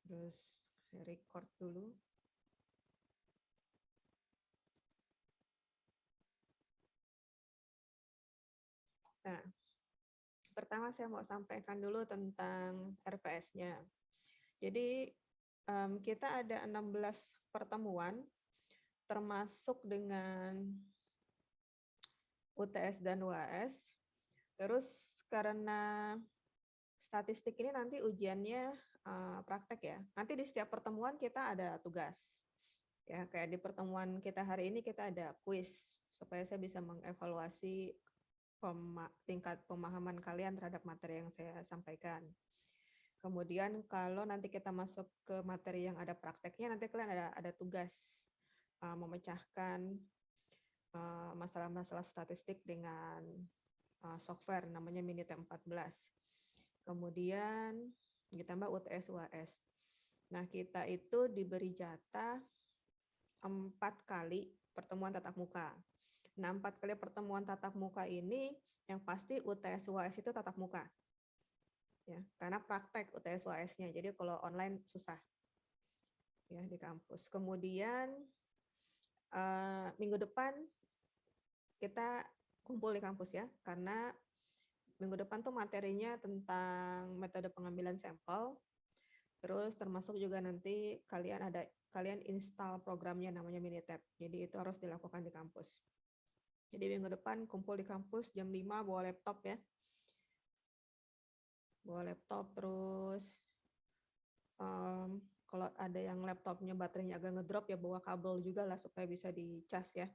Terus saya record dulu. Nah, pertama saya mau sampaikan dulu tentang RPS-nya. Jadi kita ada 16 pertemuan, termasuk dengan UTS dan UAS. Terus karena statistik ini nanti ujiannya praktek ya. Nanti di setiap pertemuan kita ada tugas. Ya, kayak di pertemuan kita hari ini kita ada quiz supaya saya bisa mengevaluasi tingkat pemahaman kalian terhadap materi yang saya sampaikan. Kemudian kalau nanti kita masuk ke materi yang ada prakteknya, nanti kalian ada tugas memecahkan masalah-masalah statistik dengan software namanya Minitab 14. Kemudian ditambah UTS UAS. Nah, kita itu diberi jatah 4 kali pertemuan tatap muka. Nah, 4 kali pertemuan tatap muka ini yang pasti UTS UAS itu tatap muka. Ya, karena praktek UTS UAS-nya. Jadi kalau online susah. Ya, di kampus. Kemudian minggu depan kita kumpul di kampus ya, karena minggu depan tuh materinya tentang metode pengambilan sampel. Terus termasuk juga nanti kalian install programnya namanya Minitab. Jadi itu harus dilakukan di kampus. Jadi minggu depan kumpul di kampus jam 5 bawa laptop ya. Bawa laptop terus kalau ada yang laptopnya baterainya agak ngedrop ya bawa kabel juga lah supaya bisa dicas ya.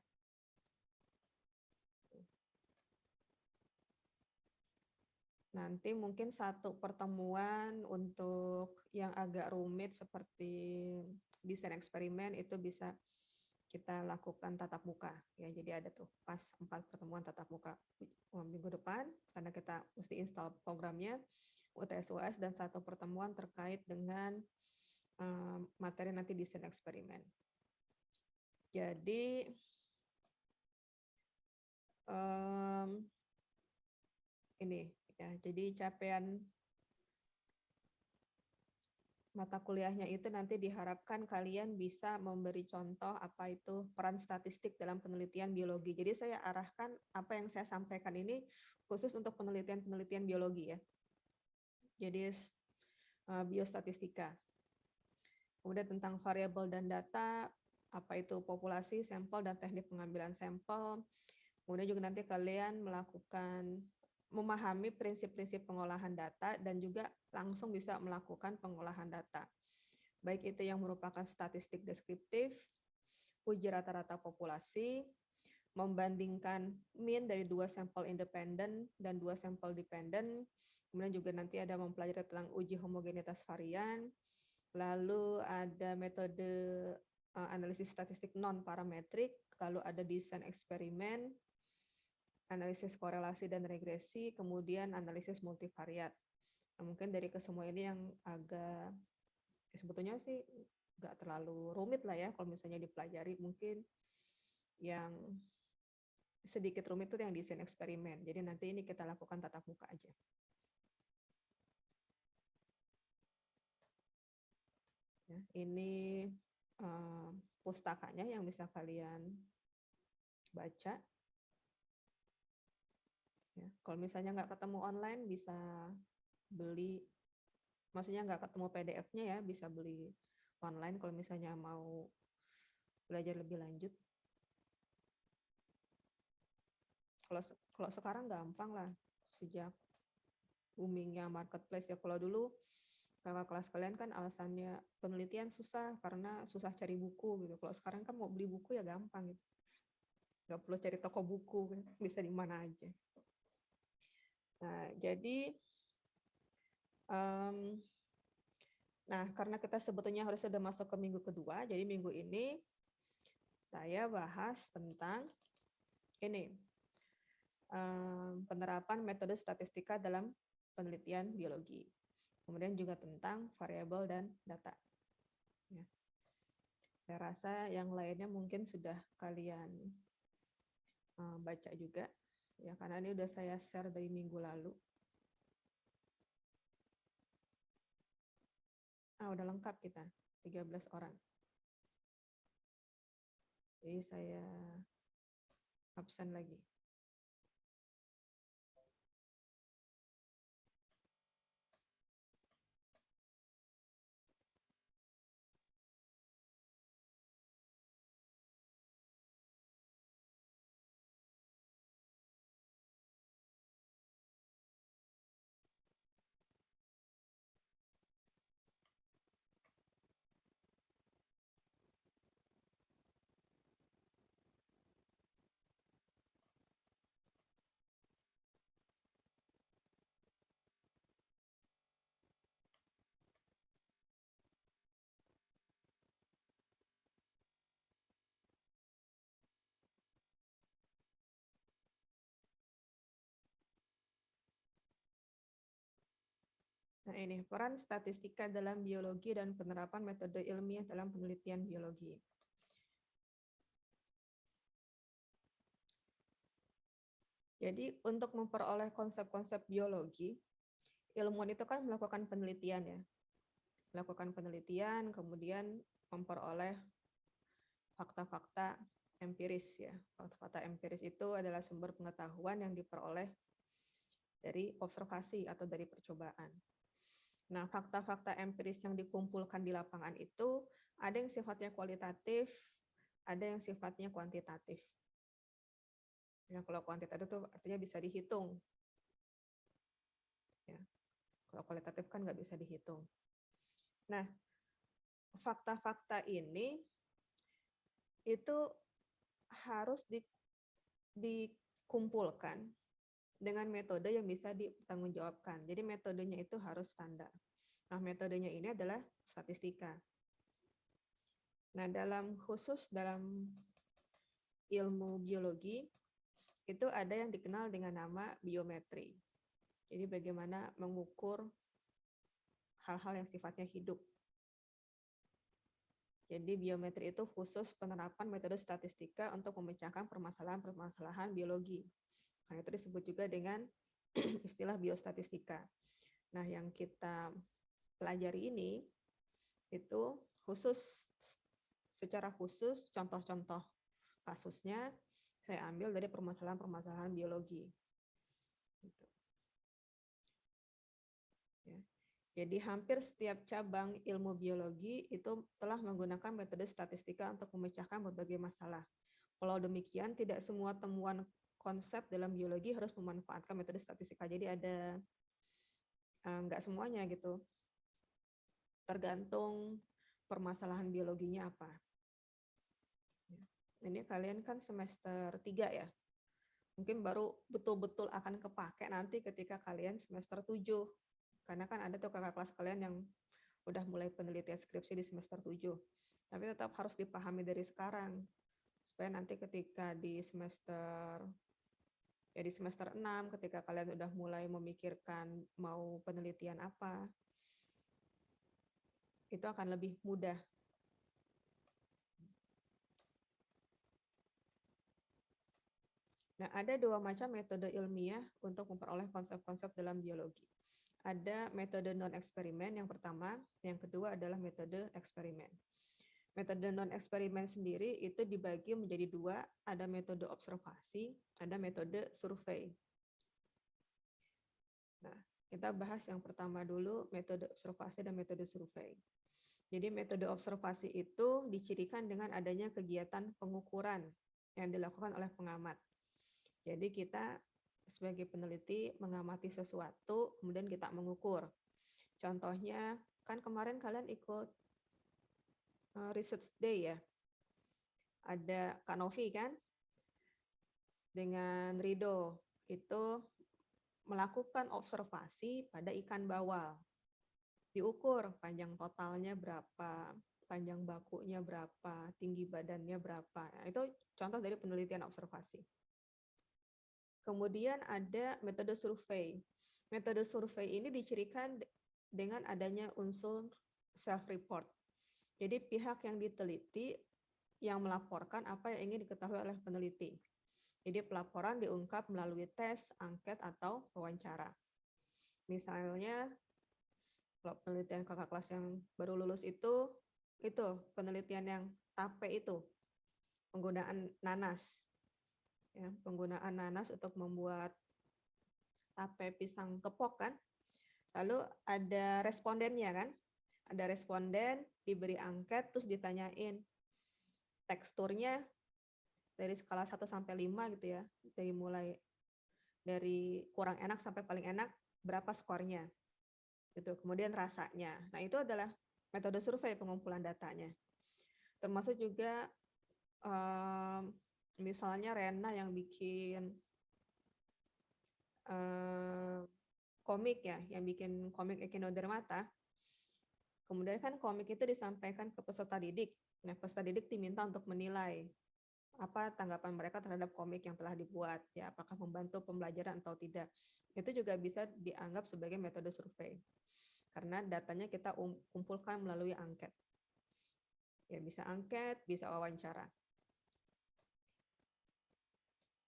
Nanti mungkin satu pertemuan untuk yang agak rumit seperti desain eksperimen itu bisa kita lakukan tatap muka ya. Jadi ada tuh pas 4 pertemuan tatap muka minggu depan karena kita mesti install programnya UTS UAS dan satu pertemuan terkait dengan materi nanti desain eksperimen. Jadi ini ya, jadi capaian mata kuliahnya itu nanti diharapkan kalian bisa memberi contoh apa itu peran statistik dalam penelitian biologi. Jadi saya arahkan apa yang saya sampaikan ini khusus untuk penelitian-penelitian biologi ya. Jadi biostatistika. Kemudian tentang variabel dan data, apa itu populasi, sampel, dan teknik pengambilan sampel. Kemudian juga nanti kalian memahami prinsip-prinsip pengolahan data dan juga langsung bisa melakukan pengolahan data. Baik itu yang merupakan statistik deskriptif, uji rata-rata populasi, membandingkan mean dari 2 sampel independen dan 2 sampel dependen. Kemudian juga nanti ada mempelajari tentang uji homogenitas varian, lalu ada metode analisis statistik non-parametrik, lalu ada desain eksperimen, analisis korelasi dan regresi, kemudian analisis multivariat. Nah, mungkin dari kesemua ini yang agak sebetulnya sih nggak terlalu rumit lah ya kalau misalnya dipelajari. Mungkin yang sedikit rumit itu yang desain eksperimen. Jadi nanti ini kita lakukan tatap muka aja. Ya, ini pustakanya yang bisa kalian baca. Ya, kalau misalnya nggak ketemu online bisa beli, maksudnya nggak ketemu PDF-nya ya bisa beli online kalau misalnya mau belajar lebih lanjut. Kalau sekarang gampang lah sejak boomingnya marketplace ya. Kalau dulu kakak kelas kalian kan alasannya penelitian susah karena susah cari buku gitu. Kalau sekarang kan mau beli buku ya gampang gitu. Nggak perlu cari toko buku, bisa di mana aja. Nah, jadi nah karena kita sebetulnya harus sudah masuk ke minggu kedua, jadi minggu ini saya bahas tentang ini penerapan metode statistika dalam penelitian biologi. Kemudian juga tentang variabel dan data. Ya. Saya rasa yang lainnya mungkin sudah kalian baca juga, ya karena ini udah saya share dari minggu lalu. Udah lengkap kita, 13 orang. Jadi saya absen lagi. Nah, ini peran statistika dalam biologi dan penerapan metode ilmiah dalam penelitian biologi. Jadi, untuk memperoleh konsep-konsep biologi, ilmuwan itu kan melakukan penelitian ya. Melakukan penelitian, kemudian memperoleh fakta-fakta empiris ya. Fakta-fakta empiris itu adalah sumber pengetahuan yang diperoleh dari observasi atau dari percobaan. Nah, fakta-fakta empiris yang dikumpulkan di lapangan itu ada yang sifatnya kualitatif, ada yang sifatnya kuantitatif. Nah, kalau kuantitatif itu artinya bisa dihitung. Ya. Kalau kualitatif kan nggak bisa dihitung. Nah, fakta-fakta ini itu harus dikumpulkan dengan metode yang bisa dipertanggungjawabkan. Jadi metodenya itu harus standar. Nah, metodenya ini adalah statistika. Nah, dalam ilmu biologi, itu ada yang dikenal dengan nama biometri. Jadi bagaimana mengukur hal-hal yang sifatnya hidup. Jadi biometri itu khusus penerapan metode statistika untuk memecahkan permasalahan-permasalahan biologi. Nah, itu disebut juga dengan istilah biostatistika. Nah, yang kita pelajari ini itu secara khusus contoh-contoh kasusnya saya ambil dari permasalahan-permasalahan biologi. Gitu. Ya. Jadi hampir setiap cabang ilmu biologi itu telah menggunakan metode statistika untuk memecahkan berbagai masalah. Kalau demikian, tidak semua temuan konsep dalam biologi harus memanfaatkan metode statistika. Jadi ada nggak semuanya gitu. Tergantung permasalahan biologinya apa. Ini kalian kan semester 3 ya. Mungkin baru betul-betul akan kepake nanti ketika kalian semester 7. Karena kan ada tuh kakak kelas kalian yang udah mulai penelitian skripsi di semester 7. Tapi tetap harus dipahami dari sekarang. Supaya nanti ketika di semester 6 ketika kalian udah mulai memikirkan mau penelitian apa, itu akan lebih mudah. Nah, ada dua macam metode ilmiah untuk memperoleh konsep-konsep dalam biologi. Ada metode non-eksperimen yang pertama, yang kedua adalah metode eksperimen. Metode non-eksperimen sendiri itu dibagi menjadi dua, ada metode observasi, ada metode survei. Nah, kita bahas yang pertama dulu, metode observasi dan metode survei. Jadi metode observasi itu dicirikan dengan adanya kegiatan pengukuran yang dilakukan oleh pengamat. Jadi kita sebagai peneliti mengamati sesuatu, kemudian kita mengukur. Contohnya, kan kemarin kalian ikut Research Day ya. Ada Kak Novi kan, dengan Rido, itu melakukan observasi pada ikan bawal. Diukur panjang totalnya berapa, panjang bakunya berapa, tinggi badannya berapa. Nah, itu contoh dari penelitian observasi. Kemudian ada metode survei. Metode survei ini dicirikan dengan adanya unsur self-report. Jadi pihak yang diteliti yang melaporkan apa yang ingin diketahui oleh peneliti. Jadi pelaporan diungkap melalui tes, angket, atau wawancara. Misalnya Kalau penelitian kakak kelas yang baru lulus itu penelitian yang TAPE itu, penggunaan nanas. Ya, penggunaan nanas untuk membuat tape pisang kepok kan. Lalu ada respondennya kan. Ada responden, diberi angket, terus ditanyain teksturnya dari skala 1 sampai 5 gitu ya. Dari kurang enak sampai paling enak, berapa skornya. Gitu. Kemudian rasanya. Nah, itu adalah metode survei pengumpulan datanya. Termasuk juga misalnya Rena yang bikin komik ya, yang bikin komik Echinodermata. Kemudian kan komik itu disampaikan ke peserta didik. Nah, peserta didik diminta untuk menilai apa tanggapan mereka terhadap komik yang telah dibuat, ya apakah membantu pembelajaran atau tidak. Itu juga bisa dianggap sebagai metode survei. Karena datanya kita kumpulkan melalui angket. Ya, bisa angket, bisa wawancara.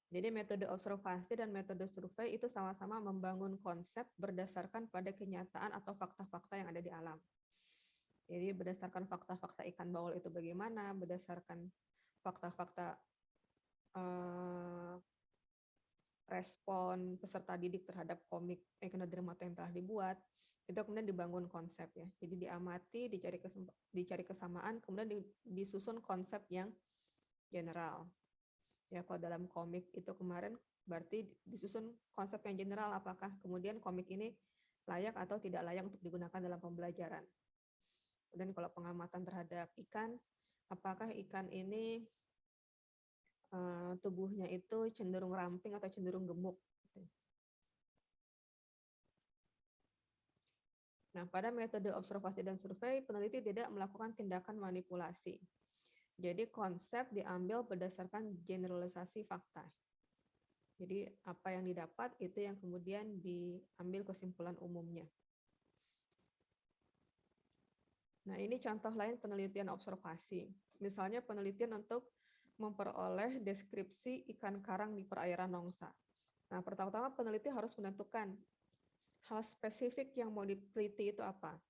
Jadi metode observasi dan metode survei itu sama-sama membangun konsep berdasarkan pada kenyataan atau fakta-fakta yang ada di alam. Jadi berdasarkan fakta-fakta ikan baul itu bagaimana, berdasarkan fakta-fakta respon peserta didik terhadap komik Echinodermata yang telah dibuat, itu kemudian dibangun konsep ya. Jadi diamati, dicari kesamaan, kemudian disusun konsep yang general. Ya, kalau dalam komik itu kemarin berarti disusun konsep yang general, apakah kemudian komik ini layak atau tidak layak untuk digunakan dalam pembelajaran. Dan kalau pengamatan terhadap ikan, apakah ikan ini tubuhnya itu cenderung ramping atau cenderung gemuk. Nah, pada metode observasi dan survei, peneliti tidak melakukan tindakan manipulasi. Jadi konsep diambil berdasarkan generalisasi fakta. Jadi apa yang didapat itu yang kemudian diambil kesimpulan umumnya. Nah, ini contoh lain penelitian observasi. Misalnya penelitian untuk memperoleh deskripsi ikan karang di perairan Nongsa. Nah, pertama-tama peneliti harus menentukan hal spesifik yang mau diteliti itu apa.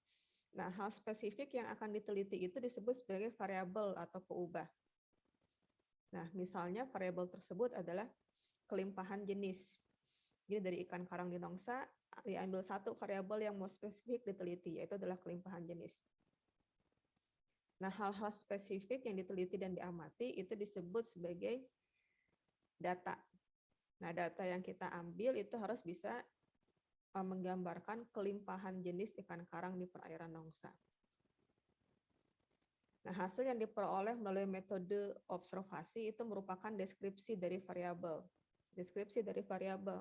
Nah, hal spesifik yang akan diteliti itu disebut sebagai variabel atau peubah. Nah, misalnya variabel tersebut adalah kelimpahan jenis. Jadi dari ikan karang di Nongsa, diambil satu variabel yang mau spesifik diteliti, yaitu adalah kelimpahan jenis. Nah, hal-hal spesifik yang diteliti dan diamati itu disebut sebagai data. Nah, data yang kita ambil itu harus bisa menggambarkan kelimpahan jenis ikan karang di perairan Nongsa. Nah, hasil yang diperoleh melalui metode observasi itu merupakan deskripsi dari variabel. Deskripsi dari variabel.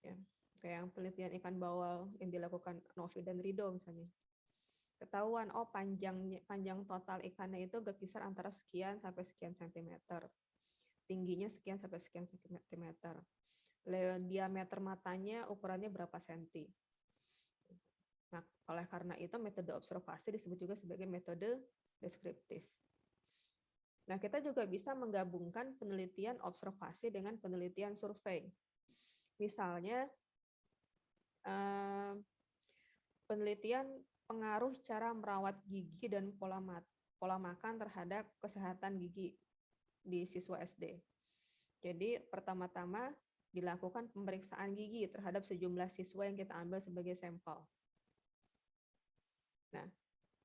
Ya, kayak yang penelitian ikan bawal yang dilakukan Novi dan Rido misalnya. Ketahuan, oh panjang total ikannya itu berkisar antara sekian sampai sekian sentimeter. Tingginya sekian sampai sekian sentimeter. Diameter matanya ukurannya berapa senti. Nah, oleh karena itu metode observasi disebut juga sebagai metode deskriptif. Nah, kita juga bisa menggabungkan penelitian observasi dengan penelitian survei. Misalnya, penelitian pengaruh cara merawat gigi dan pola makan terhadap kesehatan gigi di siswa SD. Jadi pertama-tama dilakukan pemeriksaan gigi terhadap sejumlah siswa yang kita ambil sebagai sampel. Nah,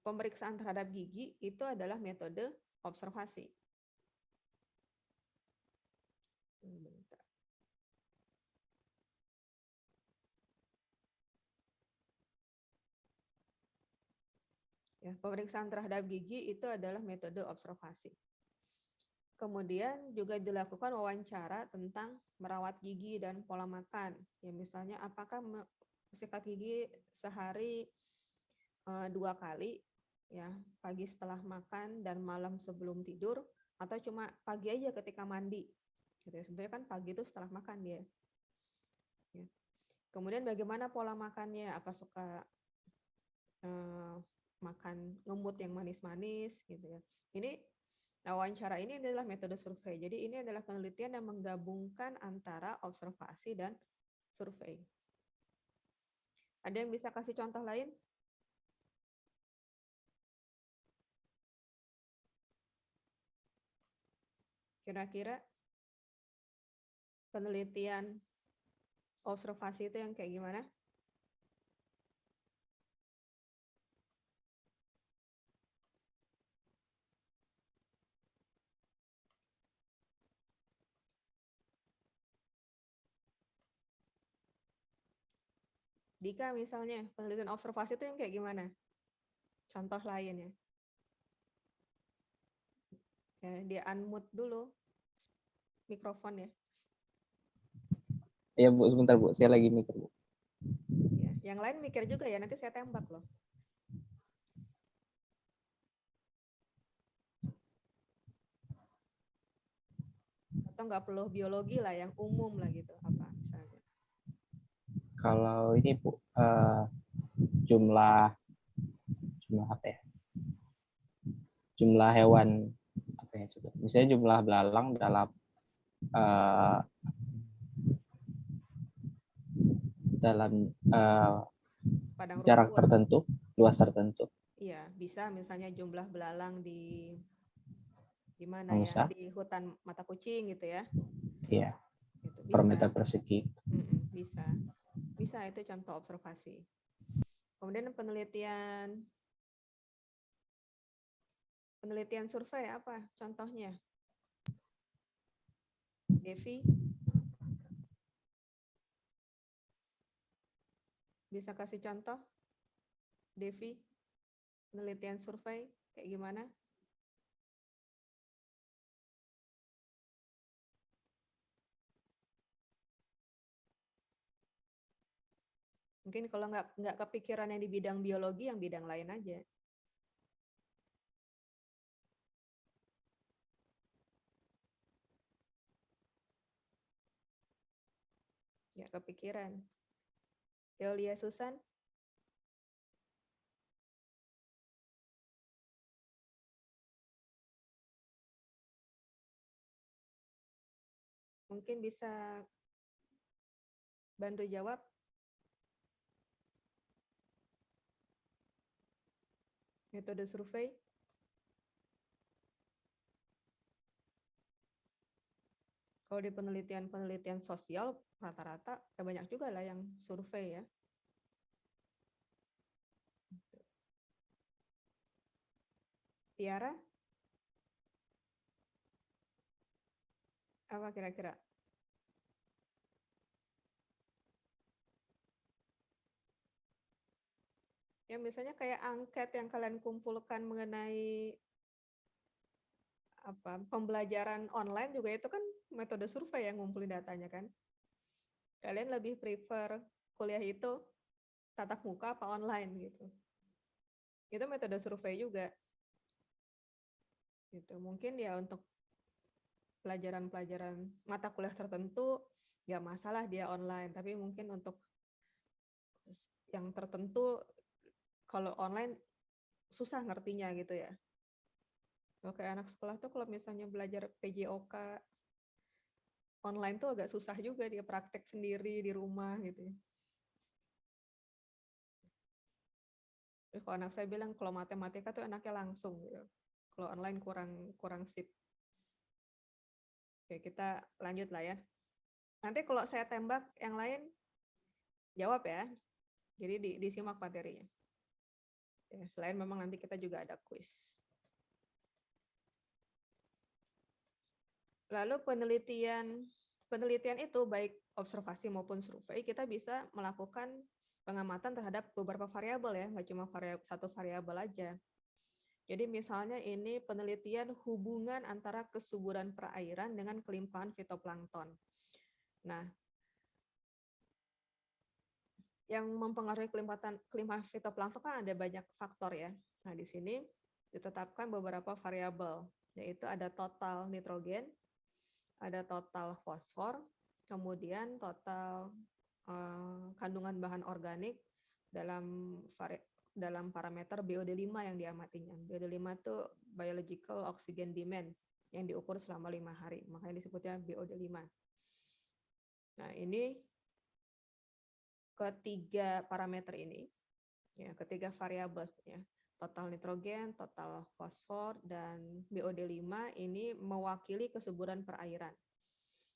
pemeriksaan terhadap gigi itu adalah metode observasi. Ya, pemeriksaan terhadap gigi itu adalah metode observasi. Kemudian juga dilakukan wawancara tentang merawat gigi dan pola makan. Ya, misalnya apakah sikat gigi sehari 2 kali, ya pagi setelah makan dan malam sebelum tidur, atau cuma pagi aja ketika mandi. Gitu ya. Sebenarnya kan pagi itu setelah makan dia. Ya. Kemudian bagaimana pola makannya? Apa suka makan ngemut yang manis-manis gitu ya. Wawancara ini adalah metode survei. Jadi ini adalah penelitian yang menggabungkan antara observasi dan survei. Ada yang bisa kasih contoh lain? Kira-kira penelitian observasi itu yang kayak gimana? Dika misalnya, penelitian observasi itu yang kayak gimana? Contoh lain ya. Ya, dia unmute dulu mikrofon ya. Ya Bu, sebentar Bu, saya lagi mikir Bu. Ya, yang lain mikir juga ya, nanti saya tembak loh. Atau nggak perlu biologi lah, yang umum lah gitu, apa misalnya. Kalau ini Bu, jumlah apa ya? Jumlah hewan apa ya coba? Misalnya jumlah belalang dalam Padang jarak rumput. tertentu, luas tertentu. Iya, bisa misalnya jumlah belalang di mana ya? Angsa. Di hutan mata kucing gitu ya. Iya. Itu Per bisa. meter persegi. Bisa. Bisa itu contoh observasi. Kemudian penelitian survei apa contohnya? Devi, bisa kasih contoh? Devi, penelitian survei kayak gimana? Mungkin kalau nggak kepikiran yang di bidang biologi, yang bidang lain aja. Nggak kepikiran. Teolia Susan, mungkin bisa bantu jawab. Metode survei. Kalau di penelitian sosial, rata-rata banyak juga lah yang survei ya. Tiara, apa kira-kira? Ya misalnya kayak angket yang kalian kumpulkan mengenai apa pembelajaran online juga itu kan metode survei yang ngumpulin datanya kan. Kalian lebih prefer kuliah itu tatap muka apa online gitu. Itu metode survei juga. Gitu. Mungkin ya untuk pelajaran-pelajaran mata kuliah tertentu nggak masalah dia online, tapi mungkin untuk yang tertentu kalau online susah ngertinya gitu ya. Kalau kayak anak sekolah tuh kalau misalnya belajar PJOK online tuh agak susah juga, dia praktek sendiri di rumah gitu ya. Terus kalau anak saya bilang kalau matematika tuh enaknya langsung gitu. Kalau online kurang sip. Oke, kita lanjut lah ya. Nanti kalau saya tembak yang lain jawab ya. Jadi disimak materinya. Ya, selain memang nanti kita juga ada kuis. Lalu penelitian itu baik observasi maupun survei, kita bisa melakukan pengamatan terhadap beberapa variabel ya, nggak cuma satu variabel aja. Jadi misalnya ini penelitian hubungan antara kesuburan perairan dengan kelimpahan fitoplankton. Nah, yang mempengaruhi kelimpahan fitoplankton kan ada banyak faktor ya. Nah, di sini ditetapkan beberapa variabel, yaitu ada total nitrogen, ada total fosfor, kemudian total kandungan bahan organik dalam parameter BOD5 yang diamatinya. BOD5 itu biological oxygen demand yang diukur selama 5 hari. Makanya disebutnya BOD5. Nah, ini ketiga parameter ini, ya, ketiga variabel, ya, total nitrogen, total fosfor, dan BOD5 ini mewakili kesuburan perairan.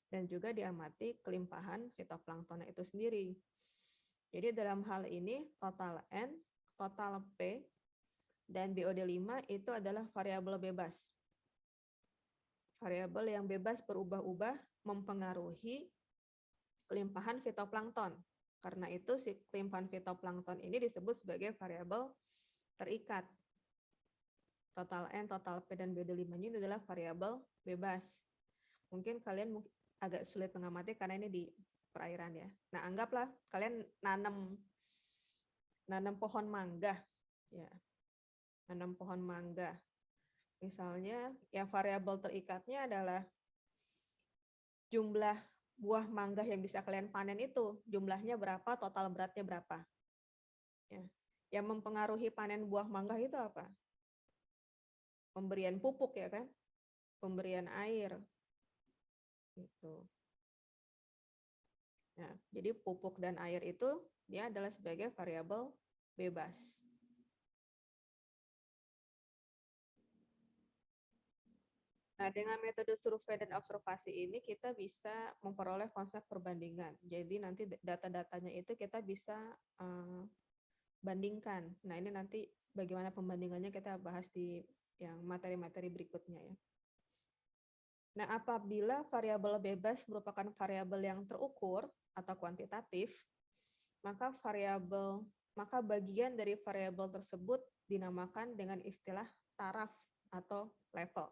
Dan juga diamati kelimpahan fitoplankton itu sendiri. Jadi dalam hal ini total N, total P, dan BOD5 itu adalah variabel bebas. Variabel yang bebas berubah-ubah mempengaruhi kelimpahan fitoplankton. Karena itu si kelimpahan fitoplankton ini disebut sebagai variabel terikat. Total N, total P, dan BOD5 ini adalah variabel bebas. Mungkin kalian agak sulit mengamati karena ini di perairan ya. Nah, anggaplah kalian nanam pohon mangga, ya, nanam pohon mangga. Misalnya, yang variabel terikatnya adalah jumlah buah mangga yang bisa kalian panen itu, jumlahnya berapa, total beratnya berapa. Ya. Yang mempengaruhi panen buah mangga itu apa? Pemberian pupuk ya kan? Pemberian air. Gitu. Nah, jadi pupuk dan air itu dia adalah sebagai variabel bebas. Nah, dengan metode survei dan observasi ini kita bisa memperoleh konsep perbandingan. Jadi nanti data-datanya itu kita bisa bandingkan. Nah, ini nanti bagaimana pembandingannya kita bahas di yang materi-materi berikutnya ya. Nah, apabila variabel bebas merupakan variabel yang terukur atau kuantitatif, maka bagian dari variabel tersebut dinamakan dengan istilah taraf atau level.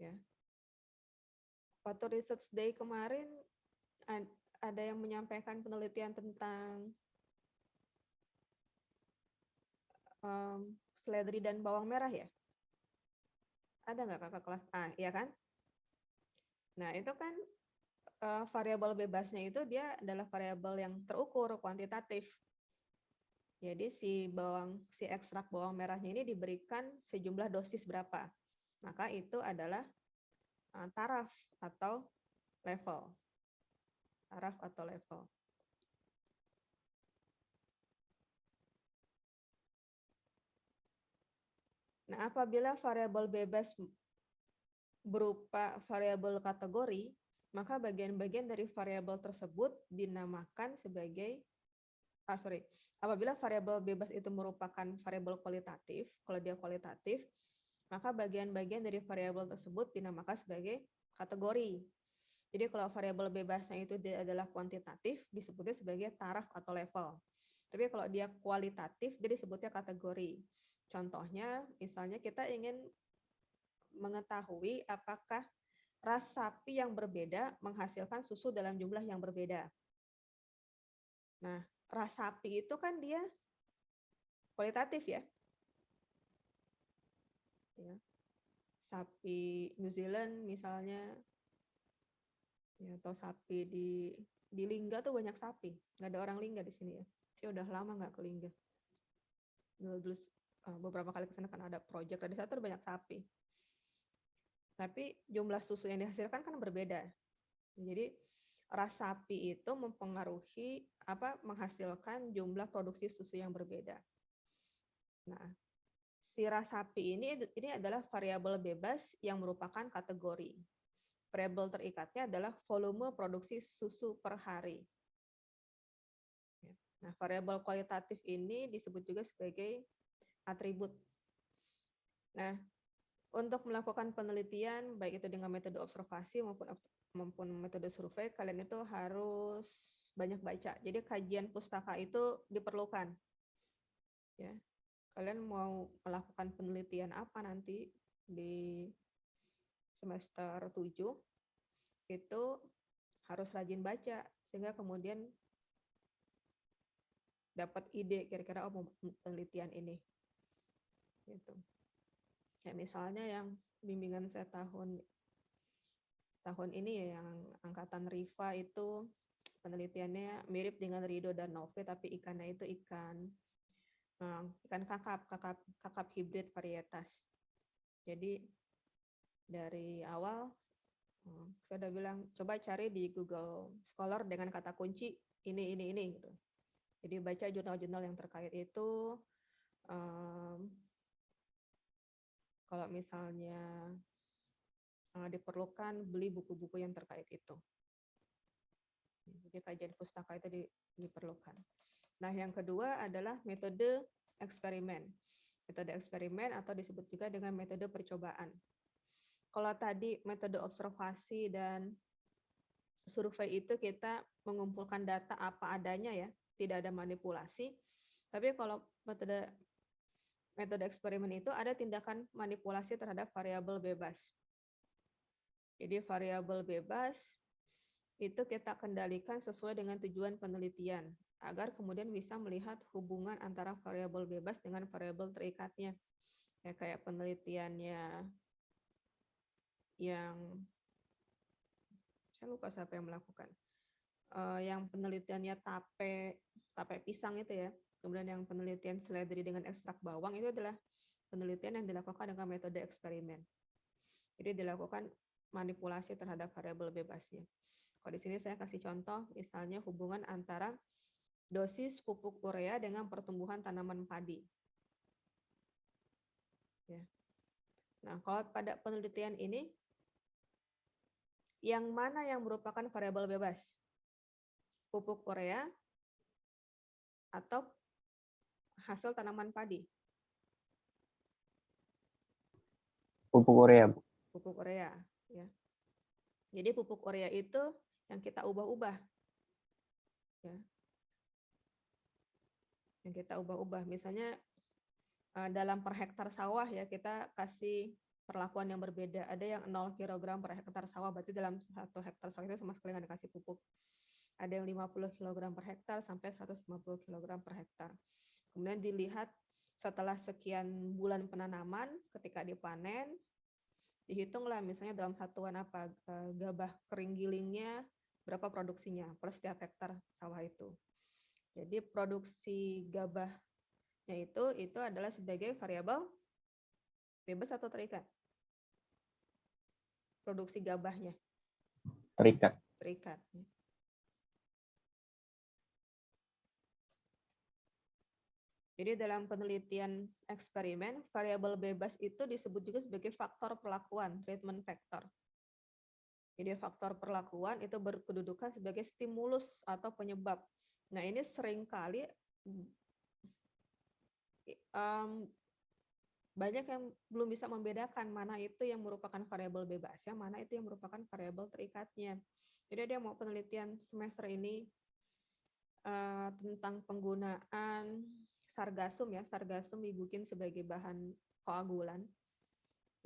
Ya. Waktu Research Day kemarin ada yang menyampaikan penelitian tentang seledri dan bawang merah ya? Ada nggak kakak kelas A, ya kan? Nah, itu kan variabel bebasnya itu dia adalah variabel yang terukur, kuantitatif. Jadi si ekstrak bawang merahnya ini diberikan sejumlah dosis berapa. Maka itu adalah taraf atau level. Taraf atau level. Nah, apabila variabel bebas berupa variabel kategori, maka bagian-bagian dari variabel tersebut dinamakan sebagai apabila variabel bebas itu merupakan variabel kualitatif, kalau dia kualitatif, maka bagian-bagian dari variabel tersebut dinamakan sebagai kategori. Jadi kalau variabel bebasnya itu adalah kuantitatif, disebutnya sebagai taraf atau level. Tapi kalau dia kualitatif, dia disebutnya kategori. Contohnya, misalnya kita ingin mengetahui apakah ras sapi yang berbeda menghasilkan susu dalam jumlah yang berbeda. Nah, ras sapi itu kan dia kualitatif ya. Sapi New Zealand misalnya, ya, atau sapi di Lingga tuh banyak sapi. Nggak ada orang Lingga di sini ya. Saya udah lama nggak ke Lingga. Dulu beberapa kali ke sana kan ada proyek, ada satu banyak sapi. Tapi jumlah susu yang dihasilkan kan berbeda. Jadi ras sapi itu mempengaruhi menghasilkan jumlah produksi susu yang berbeda. Nah, si ras sapi ini adalah variabel bebas yang merupakan kategori. Variabel terikatnya adalah volume produksi susu per hari. Nah, variabel kualitatif ini disebut juga sebagai atribut. Nah, untuk melakukan penelitian, baik itu dengan metode observasi maupun metode survei, kalian itu harus banyak baca. Jadi kajian pustaka itu diperlukan. Ya, kalian mau melakukan penelitian apa nanti di semester 7, itu harus rajin baca, sehingga kemudian dapat ide kira-kira penelitian ini. Gitu. Kayak misalnya yang bimbingan saya tahun ini ya, yang angkatan Riva itu penelitiannya mirip dengan Rido dan Nove, tapi ikannya itu ikan kakap hibrid varietas. Jadi dari awal Saya udah bilang, coba cari di Google Scholar dengan kata kunci ini gitu. Jadi baca jurnal-jurnal yang terkait itu. Kalau misalnya diperlukan, beli buku-buku yang terkait itu. Jadi kajian pustaka itu diperlukan. Nah, yang kedua adalah metode eksperimen. Metode eksperimen atau disebut juga dengan metode percobaan. Kalau tadi metode observasi dan survei itu kita mengumpulkan data apa adanya ya, tidak ada manipulasi. Tapi kalau metode eksperimen itu ada tindakan manipulasi terhadap variabel bebas. Jadi variabel bebas itu kita kendalikan sesuai dengan tujuan penelitian agar kemudian bisa melihat hubungan antara variabel bebas dengan variabel terikatnya. Ya kayak penelitiannya yang saya lupa siapa yang melakukan. Yang penelitiannya tape pisang itu ya. Kemudian yang penelitian seledri dengan ekstrak bawang itu adalah penelitian yang dilakukan dengan metode eksperimen. Jadi dilakukan manipulasi terhadap variabel bebasnya. Kalau di sini saya kasih contoh, misalnya hubungan antara dosis pupuk urea dengan pertumbuhan tanaman padi. Ya. Nah, kalau pada penelitian ini, yang mana yang merupakan variabel bebas? Pupuk urea atau hasil tanaman padi? Pupuk urea, Bu. Pupuk urea, ya. Jadi pupuk urea itu yang kita ubah-ubah, ya. Yang kita ubah-ubah, misalnya dalam per hektar sawah ya kita kasih perlakuan yang berbeda. Ada yang 0 kg per hektar sawah, berarti dalam 1 hektar sawah itu sama sekali nggak dikasih pupuk. Ada yang 50 kg per hektar sampai 150 kg per hektar. Kemudian dilihat setelah sekian bulan penanaman, ketika dipanen, dihitunglah misalnya dalam satuan apa, gabah kering gilingnya, berapa produksinya per setiap hektar sawah itu. Jadi produksi gabahnya itu adalah sebagai variabel bebas atau terikat? Produksi gabahnya. Terikat. Terikat. Jadi dalam penelitian eksperimen, variabel bebas itu disebut juga sebagai faktor perlakuan, treatment factor. Jadi faktor perlakuan itu berkedudukan sebagai stimulus atau penyebab. Nah, ini seringkali banyak yang belum bisa membedakan mana itu yang merupakan variabel bebasnya, mana itu yang merupakan variabel terikatnya. Jadi dia mau penelitian semester ini tentang penggunaan sargasum ya, sargasum dibikin sebagai bahan koagulan.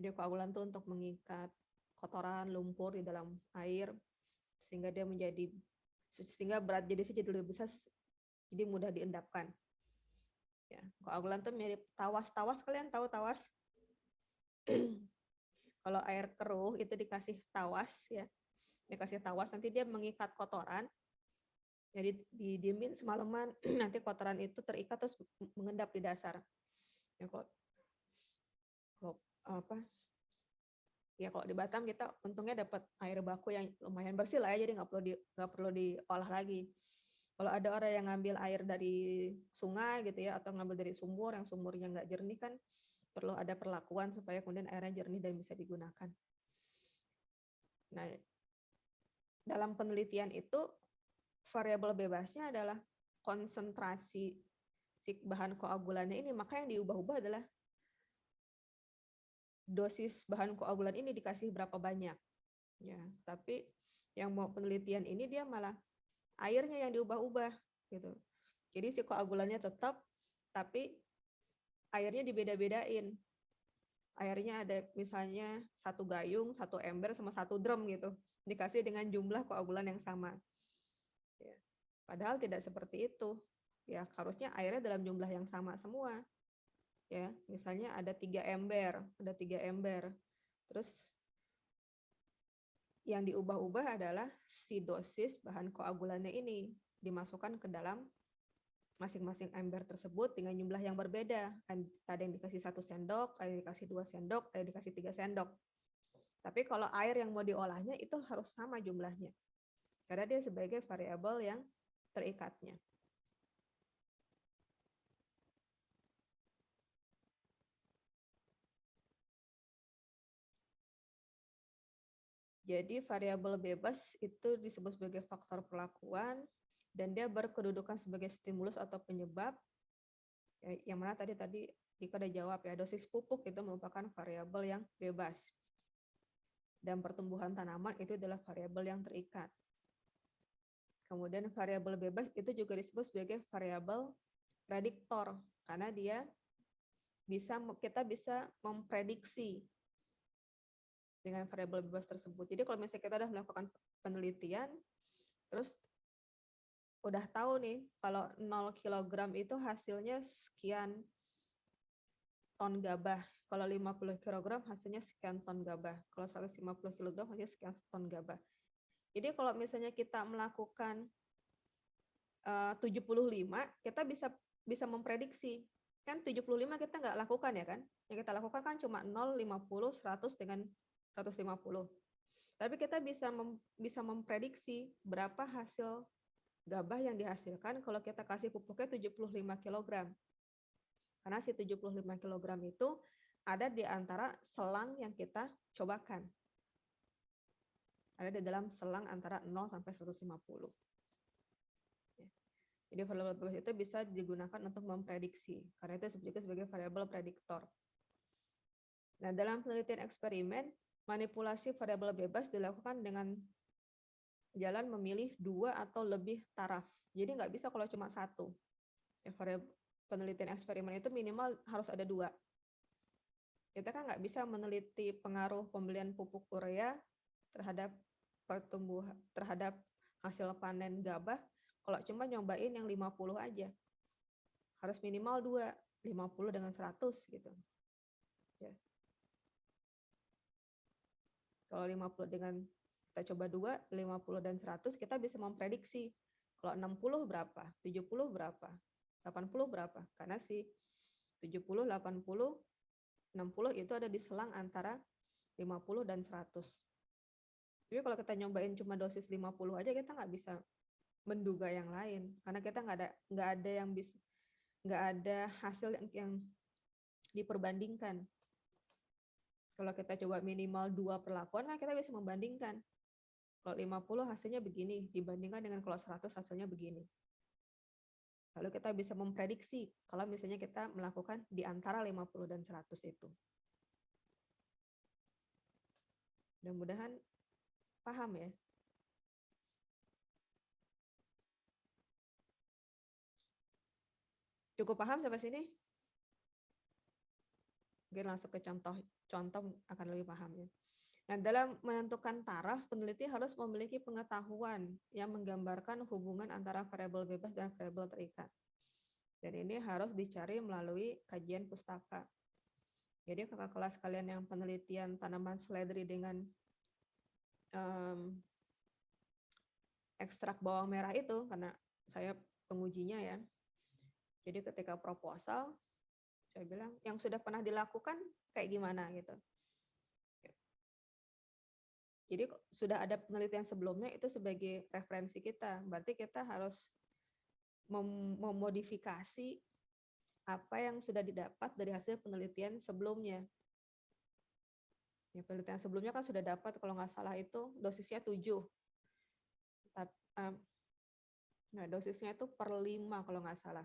Jadi koagulan itu untuk mengikat kotoran, lumpur di dalam air sehingga berat jadi lebih besar, jadi mudah diendapkan. Ya, koagulan itu mirip tawas. Kalian tahu tawas? Kalau air keruh itu dikasih tawas ya, dikasih tawas nanti dia mengikat kotoran. Jadi didiemin semalaman, nanti kotoran itu terikat terus mengendap di dasar. Ya kalau di Batam kita untungnya dapat air baku yang lumayan bersih lah ya, jadi nggak perlu diolah lagi. Kalau ada orang yang ngambil air dari sungai gitu ya, atau ngambil dari sumur yang sumurnya nggak jernih kan, perlu ada perlakuan supaya kemudian airnya jernih dan bisa digunakan. Nah, dalam penelitian itu variabel bebasnya adalah konsentrasi si bahan koagulannya ini, maka yang diubah-ubah adalah dosis bahan koagulan ini dikasih berapa banyak. Ya, tapi yang mau penelitian ini dia malah airnya yang diubah-ubah gitu. Jadi si koagulannya tetap, tapi airnya dibeda-bedain. Airnya ada misalnya 1 gayung, 1 ember, sama 1 drum gitu. Dikasih dengan jumlah koagulan yang sama. Ya. Padahal tidak seperti itu. Ya, harusnya airnya dalam jumlah yang sama semua. Ya, misalnya ada 3 ember. Terus yang diubah-ubah adalah si dosis bahan koagulannya ini dimasukkan ke dalam masing-masing ember tersebut dengan jumlah yang berbeda. Ada yang dikasih 1 sendok, ada yang dikasih 2 sendok, ada yang dikasih 3 sendok. Tapi kalau air yang mau diolahnya itu harus sama jumlahnya. Karena dia sebagai variabel yang terikatnya. Jadi variabel bebas itu disebut sebagai faktor perlakuan dan dia berkedudukan sebagai stimulus atau penyebab. Yang mana tadi Dika udah jawab ya, dosis pupuk itu merupakan variabel yang bebas. Dan pertumbuhan tanaman itu adalah variabel yang terikat. Kemudian variabel bebas itu juga disebut sebagai variabel prediktor karena kita bisa memprediksi dengan variabel bebas tersebut. Jadi kalau misalnya kita sudah melakukan penelitian, terus udah tahu nih kalau 0 kg itu hasilnya sekian ton gabah. Kalau 50 kg hasilnya sekian ton gabah. Kalau 150 kg hasilnya sekian ton gabah. Jadi kalau misalnya kita melakukan 75, kita bisa memprediksi. Kan 75 kita nggak lakukan ya kan? Yang kita lakukan kan cuma 0, 50, 100 dengan 150. Tapi kita bisa memprediksi berapa hasil gabah yang dihasilkan kalau kita kasih pupuknya 75 kg. Karena si 75 kg itu ada di antara selang yang kita cobakan. Ada di dalam selang antara 0 sampai 150. Jadi variabel bebas itu bisa digunakan untuk memprediksi. Karena itu juga sebagai variabel prediktor. Nah, dalam penelitian eksperimen, manipulasi variabel bebas dilakukan dengan jalan memilih 2 atau lebih taraf. Jadi nggak bisa kalau cuma satu. Penelitian eksperimen itu minimal harus ada 2. Kita kan nggak bisa meneliti pengaruh pembelian pupuk urea terhadap hasil panen gabah kalau cuma nyobain yang 50 aja. Harus minimal 2, 50 dengan 100 gitu. Ya. Kalau 50 dengan kita coba 2, 50 dan 100 kita bisa memprediksi. Kalau 60 berapa, 70 berapa, 80 berapa. Karena si 70, 80, 60 itu ada di selang antara 50 dan 100. Jadi kalau kita nyobain cuma dosis 50 aja kita nggak bisa menduga yang lain karena kita nggak ada hasil yang diperbandingkan. Kalau kita coba minimal 2 perlakuan kan kita bisa membandingkan. Kalau 50 hasilnya begini dibandingkan dengan kalau 100 hasilnya begini. Lalu kita bisa memprediksi kalau misalnya kita melakukan di antara 50 dan 100 itu. Mudah-mudahan paham ya. Cukup paham sampai sini? Mungkin langsung ke contoh akan lebih paham ya. Nah, dalam menentukan taraf, peneliti harus memiliki pengetahuan yang menggambarkan hubungan antara variabel bebas dan variabel terikat. Dan ini harus dicari melalui kajian pustaka. Jadi kakak kelas kalian yang penelitian tanaman seledri dengan ekstrak bawang merah itu, karena saya pengujinya ya. Jadi ketika proposal, saya bilang yang sudah pernah dilakukan kayak gimana gitu. Jadi sudah ada penelitian sebelumnya itu sebagai referensi kita. Berarti kita harus memodifikasi apa yang sudah didapat dari hasil penelitian sebelumnya. Ya, penelitian sebelumnya kan sudah dapat kalau nggak salah itu dosisnya 7. Nah, dosisnya itu per 5 kalau nggak salah.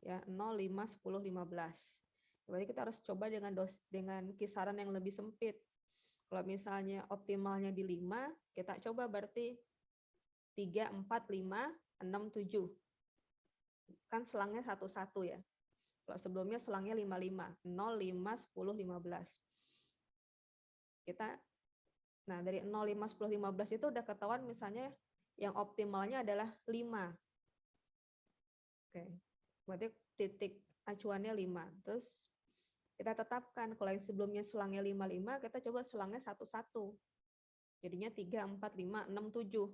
Ya, 0, 5, 10, 15. Berarti kita harus coba dengan kisaran yang lebih sempit. Kalau misalnya optimalnya di 5, kita coba berarti 3, 4, 5, 6, 7. Kan selangnya 1-1 ya. Kalau sebelumnya selangnya 5-5. 0, 5, 10, 15. Nah dari 0, 5, 10, 15 itu udah ketahuan misalnya yang optimalnya adalah 5. Oke. Berarti titik acuannya 5. Terus kita tetapkan kalau yang sebelumnya selangnya 5-5, kita coba selangnya 1-1. Jadinya 3, 4, 5, 6, 7.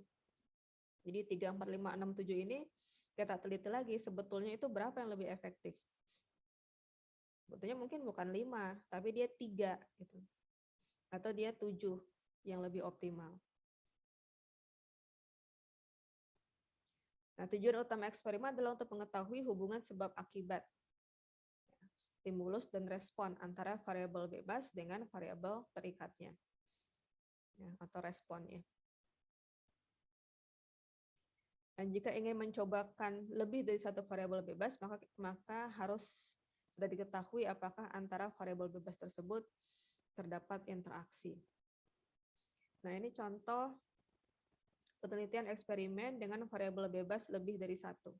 Jadi 3, 4, 5, 6, 7 ini kita teliti lagi sebetulnya itu berapa yang lebih efektif. Sebetulnya mungkin bukan 5, tapi dia 3 gitu. Atau dia 7. yang lebih optimal. Nah, tujuan utama eksperimen adalah untuk mengetahui hubungan sebab akibat, stimulus dan respon antara variabel bebas dengan variabel terikatnya, ya, atau responnya. Dan jika ingin mencobakan lebih dari satu variabel bebas, maka harus sudah diketahui apakah antara variabel bebas tersebut terdapat interaksi. Nah, ini contoh penelitian eksperimen dengan variabel bebas lebih dari satu.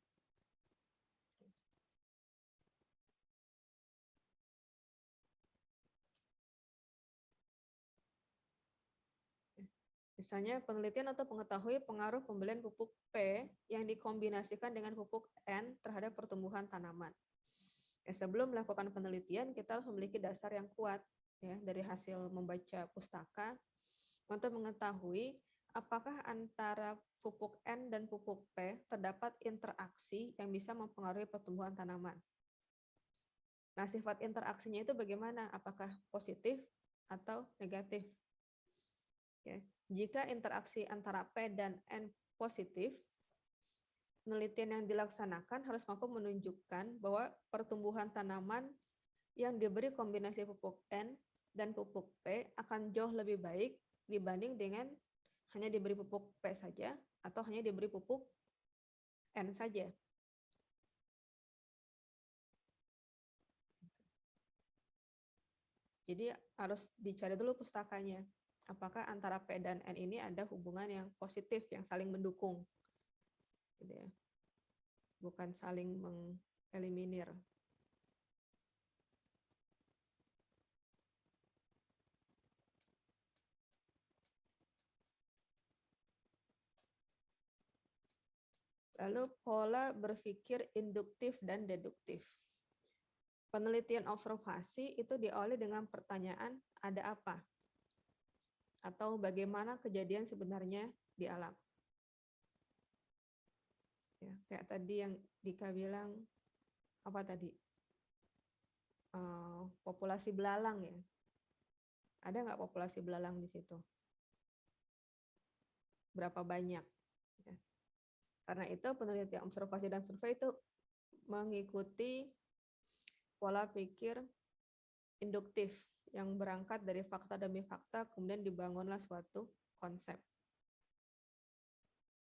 Misalnya penelitian untuk mengetahui pengaruh pembelian pupuk P yang dikombinasikan dengan pupuk N terhadap pertumbuhan tanaman. Ya, sebelum melakukan penelitian, kita harus memiliki dasar yang kuat ya dari hasil membaca pustaka untuk mengetahui apakah antara pupuk N dan pupuk P terdapat interaksi yang bisa mempengaruhi pertumbuhan tanaman. Nah, sifat interaksinya itu bagaimana? Apakah positif atau negatif? Ya. Jika interaksi antara P dan N positif, penelitian yang dilaksanakan harus mampu menunjukkan bahwa pertumbuhan tanaman yang diberi kombinasi pupuk N dan pupuk P akan jauh lebih baik dibanding dengan hanya diberi pupuk P saja atau hanya diberi pupuk N saja. Jadi harus dicari dulu pustakanya. Apakah antara P dan N ini ada hubungan yang positif, yang saling mendukung. Gitu ya. Bukan saling mengeliminir. Lalu pola berpikir induktif dan deduktif. Penelitian observasi itu diawali dengan pertanyaan, ada apa? Atau bagaimana kejadian sebenarnya di alam. Ya, kayak tadi yang Dika bilang, apa tadi? Populasi belalang ya. Ada nggak populasi belalang di situ? Berapa banyak? Ya. Karena itu penelitian observasi dan survei itu mengikuti pola pikir induktif yang berangkat dari fakta demi fakta, kemudian dibangunlah suatu konsep.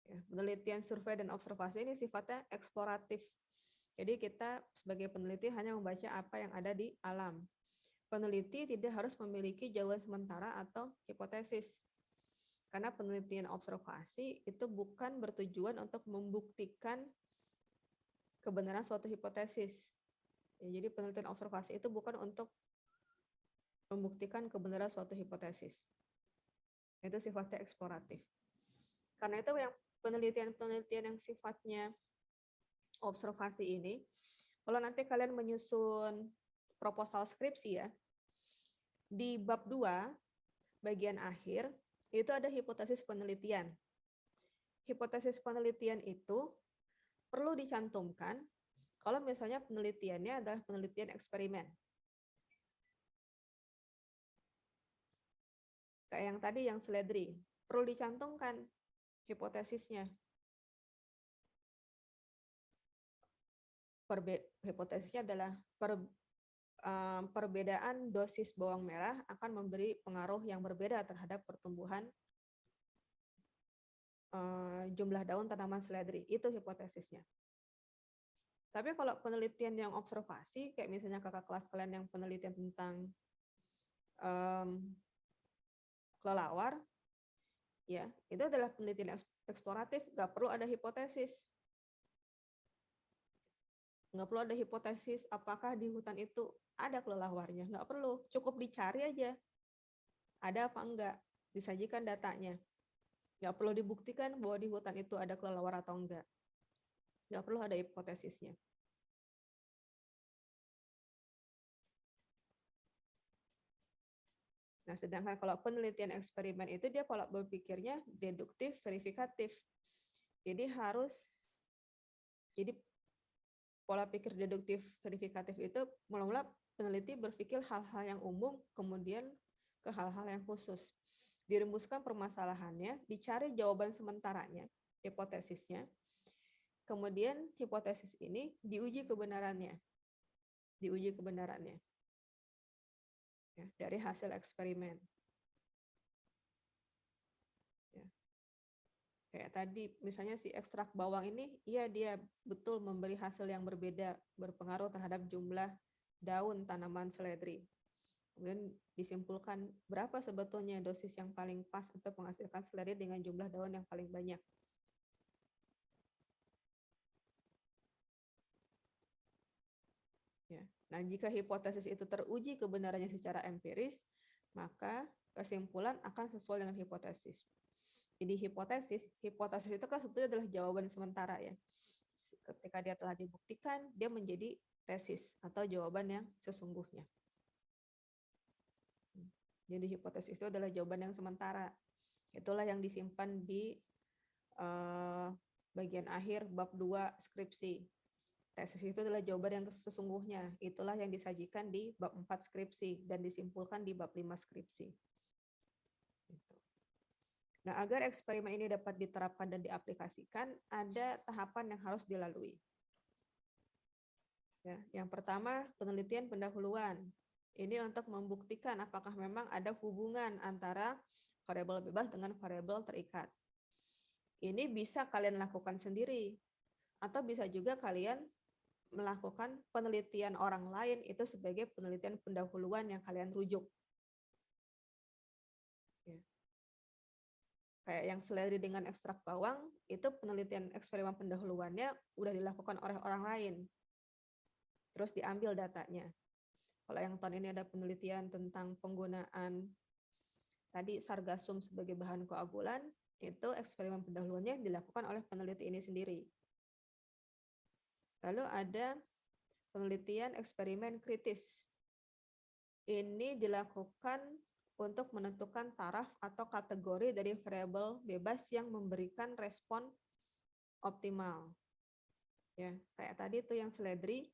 Ya, penelitian survei dan observasi ini sifatnya eksploratif. Jadi kita sebagai peneliti hanya membaca apa yang ada di alam. Peneliti tidak harus memiliki jawaban sementara atau hipotesis. Karena penelitian observasi itu bukan bertujuan untuk membuktikan kebenaran suatu hipotesis. Ya, jadi penelitian observasi itu bukan untuk membuktikan kebenaran suatu hipotesis. Itu sifatnya eksploratif. Karena itu yang penelitian-penelitian yang sifatnya observasi ini, kalau nanti kalian menyusun proposal skripsi ya, di bab 2, bagian akhir, itu ada hipotesis penelitian. Hipotesis penelitian itu perlu dicantumkan kalau misalnya penelitiannya adalah penelitian eksperimen. Kayak yang tadi yang Sledri, perlu dicantumkan hipotesisnya. Hipotesisnya adalah perbedaan dosis bawang merah akan memberi pengaruh yang berbeda terhadap pertumbuhan jumlah daun tanaman seledri. Itu hipotesisnya. Tapi kalau penelitian yang observasi, kayak misalnya kakak kelas kalian yang penelitian tentang kelelawar, ya itu adalah penelitian eksploratif, nggak perlu ada hipotesis. Nggak perlu ada hipotesis apakah di hutan itu ada kelelawarnya, nggak perlu, cukup dicari aja ada apa enggak, disajikan datanya, nggak perlu dibuktikan bahwa di hutan itu ada kelelawar atau enggak, nggak perlu ada hipotesisnya. Nah, sedangkan kalau penelitian eksperimen itu dia pola berpikirnya deduktif, verifikatif. Jadi pola pikir deduktif verifikatif itu mula-mula peneliti berpikir hal-hal yang umum, kemudian ke hal-hal yang khusus. dirumuskan permasalahannya, dicari jawaban sementaranya, hipotesisnya. Kemudian hipotesis ini diuji kebenarannya. Ya, dari hasil eksperimen. Ya. Kayak tadi, misalnya si ekstrak bawang ini, iya dia betul memberi hasil yang berbeda, berpengaruh terhadap jumlah daun tanaman seledri. Kemudian disimpulkan berapa sebetulnya dosis yang paling pas untuk menghasilkan seledri dengan jumlah daun yang paling banyak. Ya. Nah, jika hipotesis itu teruji kebenarannya secara empiris, maka kesimpulan akan sesuai dengan hipotesis. Jadi hipotesis itu kan sebetulnya adalah jawaban sementara ya. Ketika dia telah dibuktikan, dia menjadi tesis atau jawaban yang sesungguhnya. Jadi hipotesis itu adalah jawaban yang sementara. Itulah yang disimpan di bagian akhir bab 2 skripsi. Tesis itu adalah jawaban yang sesungguhnya. Itulah yang disajikan di bab 4 skripsi dan disimpulkan di bab 5 skripsi. Nah, agar eksperimen ini dapat diterapkan dan diaplikasikan, ada tahapan yang harus dilalui. Ya, yang pertama, penelitian pendahuluan. Ini untuk membuktikan apakah memang ada hubungan antara variabel bebas dengan variabel terikat. Ini bisa kalian lakukan sendiri, atau bisa juga kalian melakukan penelitian orang lain itu sebagai penelitian pendahuluan yang kalian rujuk. Ya. Kayak yang seledri dengan ekstrak bawang, itu penelitian eksperimen pendahuluannya udah dilakukan oleh orang lain. Terus diambil datanya. Kalau yang tahun ini ada penelitian tentang penggunaan tadi sargasum sebagai bahan koagulan, itu eksperimen pendahuluannya dilakukan oleh peneliti ini sendiri. Lalu ada penelitian eksperimen kritis. Ini dilakukan untuk menentukan taraf atau kategori dari variabel bebas yang memberikan respon optimal. Ya, kayak tadi tuh yang seledri,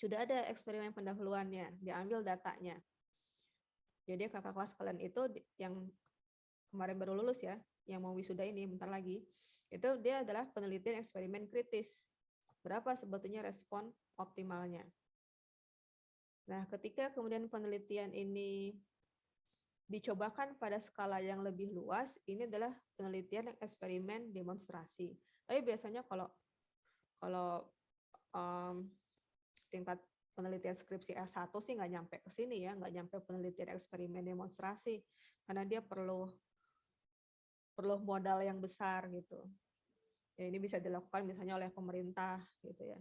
sudah ada eksperimen pendahuluannya, diambil datanya. Jadi kakak kelas kalian itu yang kemarin baru lulus ya, yang mau wisuda ini bentar lagi, itu dia adalah penelitian eksperimen kritis. Berapa sebetulnya respon optimalnya. Nah, ketika kemudian penelitian ini dicobakan pada skala yang lebih luas, ini adalah penelitian eksperimen demonstrasi. Tapi biasanya kalau tingkat penelitian skripsi S1 sih nggak nyampe ke sini ya, nggak nyampe penelitian eksperimen demonstrasi, karena dia perlu modal yang besar gitu. Ya, ini bisa dilakukan misalnya oleh pemerintah gitu ya.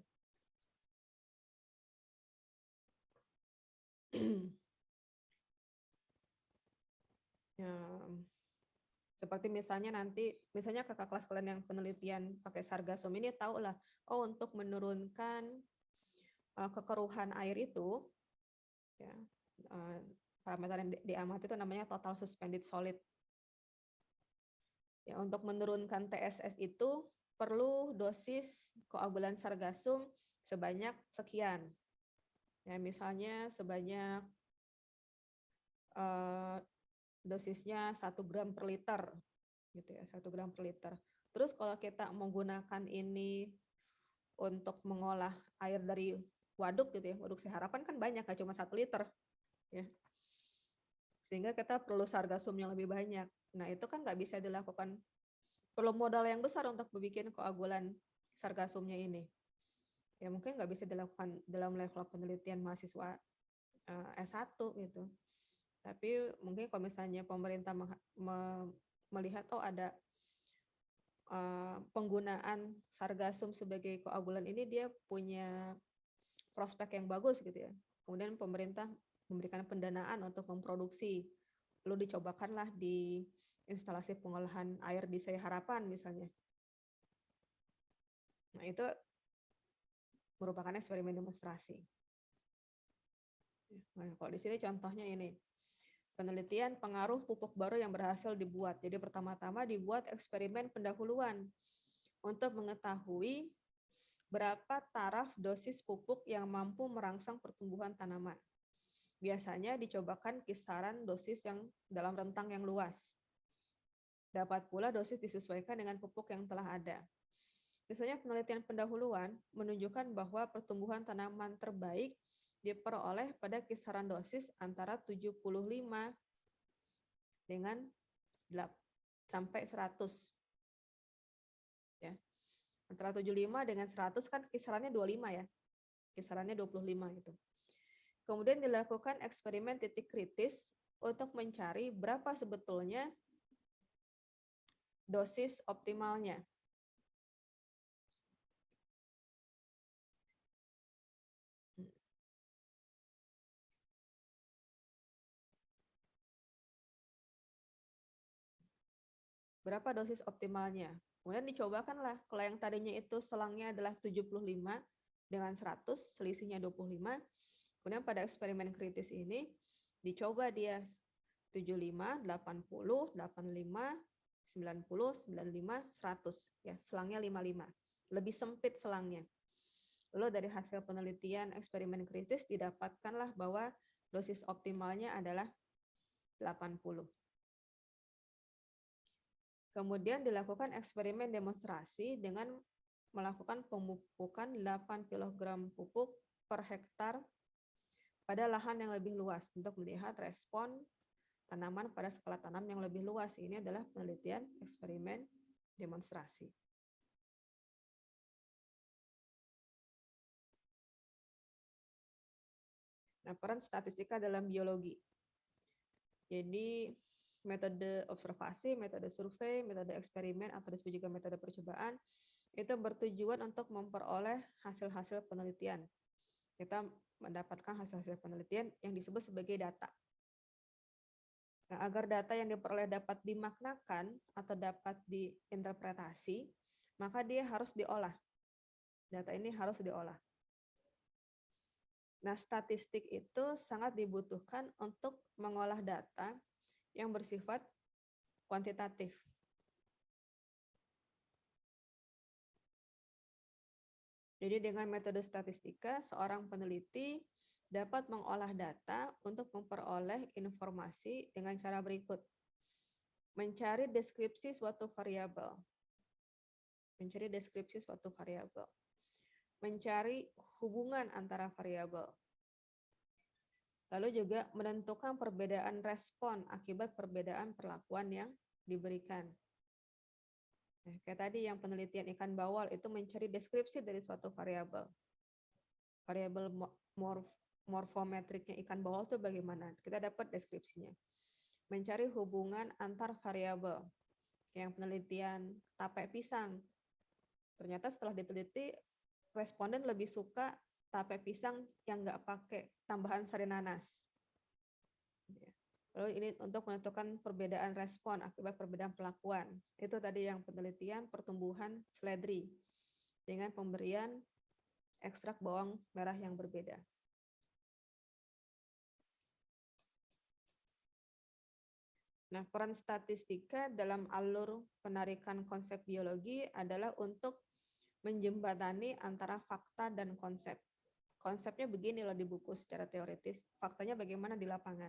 Ya, seperti misalnya nanti, misalnya kakak kelas kalian yang penelitian pakai sargasum ini tahu lah, oh untuk menurunkan kekeruhan air itu, ya, parameter yang diamati itu namanya total suspended solid. Ya, untuk menurunkan TSS itu perlu dosis koagulan sargasum sebanyak sekian. Ya, misalnya sebanyak dosisnya 1 gram per liter gitu ya, 1 gram per liter. Terus kalau kita menggunakan ini untuk mengolah air dari waduk gitu ya, waduk Seharapan kan banyak, nggak cuma 1 liter ya. Sehingga kita perlu sargasum yang lebih banyak. Nah, itu kan nggak bisa dilakukan, perlu modal yang besar untuk membuat koagulan sargasumnya ini. Ya mungkin nggak bisa dilakukan dalam level penelitian mahasiswa S1 gitu. Tapi mungkin kalau misalnya pemerintah melihat ada penggunaan sargasum sebagai koagulan ini, dia punya prospek yang bagus gitu ya. Kemudian pemerintah memberikan pendanaan untuk memproduksi. Lalu dicobakanlah di instalasi pengolahan air di Seharapan misalnya. Nah, itu merupakan eksperimen demonstrasi. Nah, kalau di sini contohnya ini. Penelitian pengaruh pupuk baru yang berhasil dibuat. Jadi pertama-tama dibuat eksperimen pendahuluan untuk mengetahui berapa taraf dosis pupuk yang mampu merangsang pertumbuhan tanaman. Biasanya dicobakan kisaran dosis yang dalam rentang yang luas. Dapat pula dosis disesuaikan dengan pupuk yang telah ada. Misalnya penelitian pendahuluan menunjukkan bahwa pertumbuhan tanaman terbaik diperoleh pada kisaran dosis antara 75 dengan sampai 100. Ya. Antara 75 dengan 100 kan kisarannya 25 ya. Kisarannya 25 gitu. Kemudian dilakukan eksperimen titik kritis untuk mencari berapa sebetulnya dosis optimalnya. Berapa dosis optimalnya? Kemudian dicobakanlah, kalau yang tadinya itu selangnya adalah 75 dengan 100, selisihnya 25. Kemudian pada eksperimen kritis ini dicoba dia 75, 80, 85, 90, 95, 100. Ya, selangnya 55. Lebih sempit selangnya. Lalu dari hasil penelitian eksperimen kritis didapatkanlah bahwa dosis optimalnya adalah 80. Kemudian dilakukan eksperimen demonstrasi dengan melakukan pemupukan 8 kg pupuk per hektar pada lahan yang lebih luas untuk melihat respon tanaman pada skala tanam yang lebih luas. Ini adalah penelitian eksperimen demonstrasi. Nah, peran statistika dalam biologi. Jadi metode observasi, metode survei, metode eksperimen, atau disebut juga metode percobaan, itu bertujuan untuk memperoleh hasil-hasil penelitian. Kita mendapatkan hasil-hasil penelitian yang disebut sebagai data. Nah, agar data yang diperoleh dapat dimaknakan atau dapat diinterpretasi, maka dia harus diolah. Data ini harus diolah. Nah, statistik itu sangat dibutuhkan untuk mengolah data yang bersifat kuantitatif. Jadi dengan metode statistika, seorang peneliti dapat mengolah data untuk memperoleh informasi dengan cara berikut. Mencari deskripsi suatu variabel. Mencari deskripsi suatu variabel. Mencari hubungan antara variabel. Lalu juga menentukan perbedaan respon akibat perbedaan perlakuan yang diberikan. Nah, kayak tadi yang penelitian ikan bawal itu mencari deskripsi dari suatu variabel. Variabel morfometriknya ikan bawal itu bagaimana? Kita dapat deskripsinya. Mencari hubungan antar variabel. Yang penelitian tape pisang. Ternyata setelah diteliti, responden lebih suka tape pisang yang nggak pakai tambahan sari nanas. Lalu ini untuk menentukan perbedaan respon akibat perbedaan perlakuan. Itu tadi yang penelitian pertumbuhan seledri dengan pemberian ekstrak bawang merah yang berbeda. Nah, peran statistika dalam alur penarikan konsep biologi adalah untuk menjembatani antara fakta dan konsep. Konsepnya begini loh di buku secara teoritis, faktanya bagaimana di lapangan.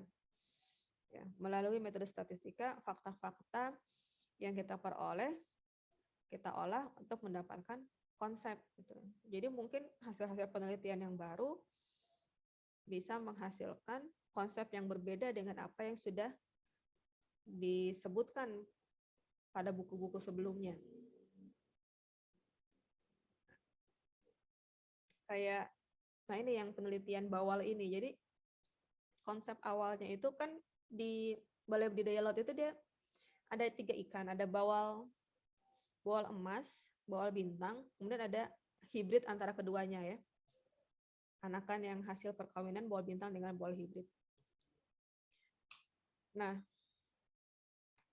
Ya, melalui metode statistika, fakta-fakta yang kita peroleh, kita olah untuk mendapatkan konsep. Gitu. Jadi mungkin hasil-hasil penelitian yang baru bisa menghasilkan konsep yang berbeda dengan apa yang sudah disebutkan pada buku-buku sebelumnya. Kayak, nah ini yang penelitian bawal ini. Jadi konsep awalnya itu kan di balai budidaya laut itu dia ada 3 ikan, ada bawal emas, bawal bintang, kemudian ada hibrid antara keduanya ya. Anakan yang hasil perkawinan bawal bintang dengan bawal hibrid. Nah,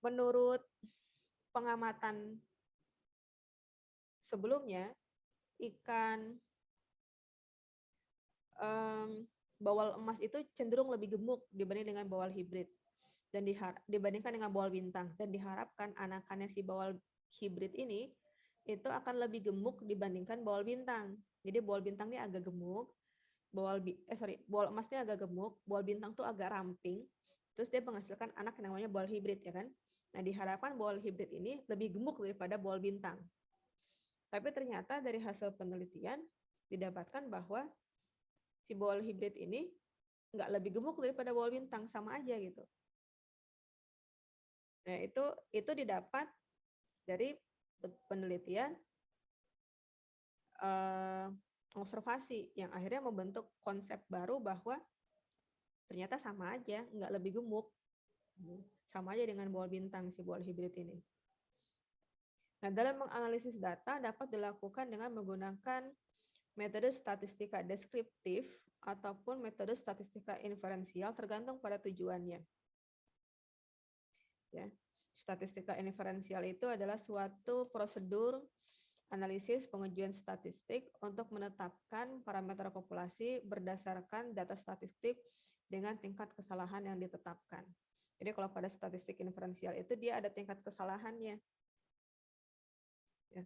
menurut pengamatan sebelumnya, ikan bawal emas itu cenderung lebih gemuk dibanding dengan bawal hibrid dan dibandingkan dengan bawal bintang, dan diharapkan anakannya si bawal hibrid ini itu akan lebih gemuk dibandingkan bawal bintang. Jadi bawal bintang ini agak gemuk, bawal emasnya agak gemuk, bawal bintang tuh agak ramping. Terus dia menghasilkan anak yang namanya bawal hibrid ya kan. Nah, diharapkan ball hibrid ini lebih gemuk daripada ball bintang. Tapi ternyata dari hasil penelitian didapatkan bahwa si ball hibrid ini nggak lebih gemuk daripada ball bintang, sama aja gitu. Nah, itu didapat dari penelitian observasi yang akhirnya membentuk konsep baru bahwa ternyata sama aja, nggak lebih gemuk. Sama aja dengan ball bintang si ball hibrid ini. Nah, dalam menganalisis data dapat dilakukan dengan menggunakan metode statistika deskriptif ataupun metode statistika inferensial tergantung pada tujuannya. Ya. Statistika inferensial itu adalah suatu prosedur analisis pengujian statistik untuk menetapkan parameter populasi berdasarkan data statistik dengan tingkat kesalahan yang ditetapkan. Jadi kalau pada statistik inferensial itu dia ada tingkat kesalahannya. Ya.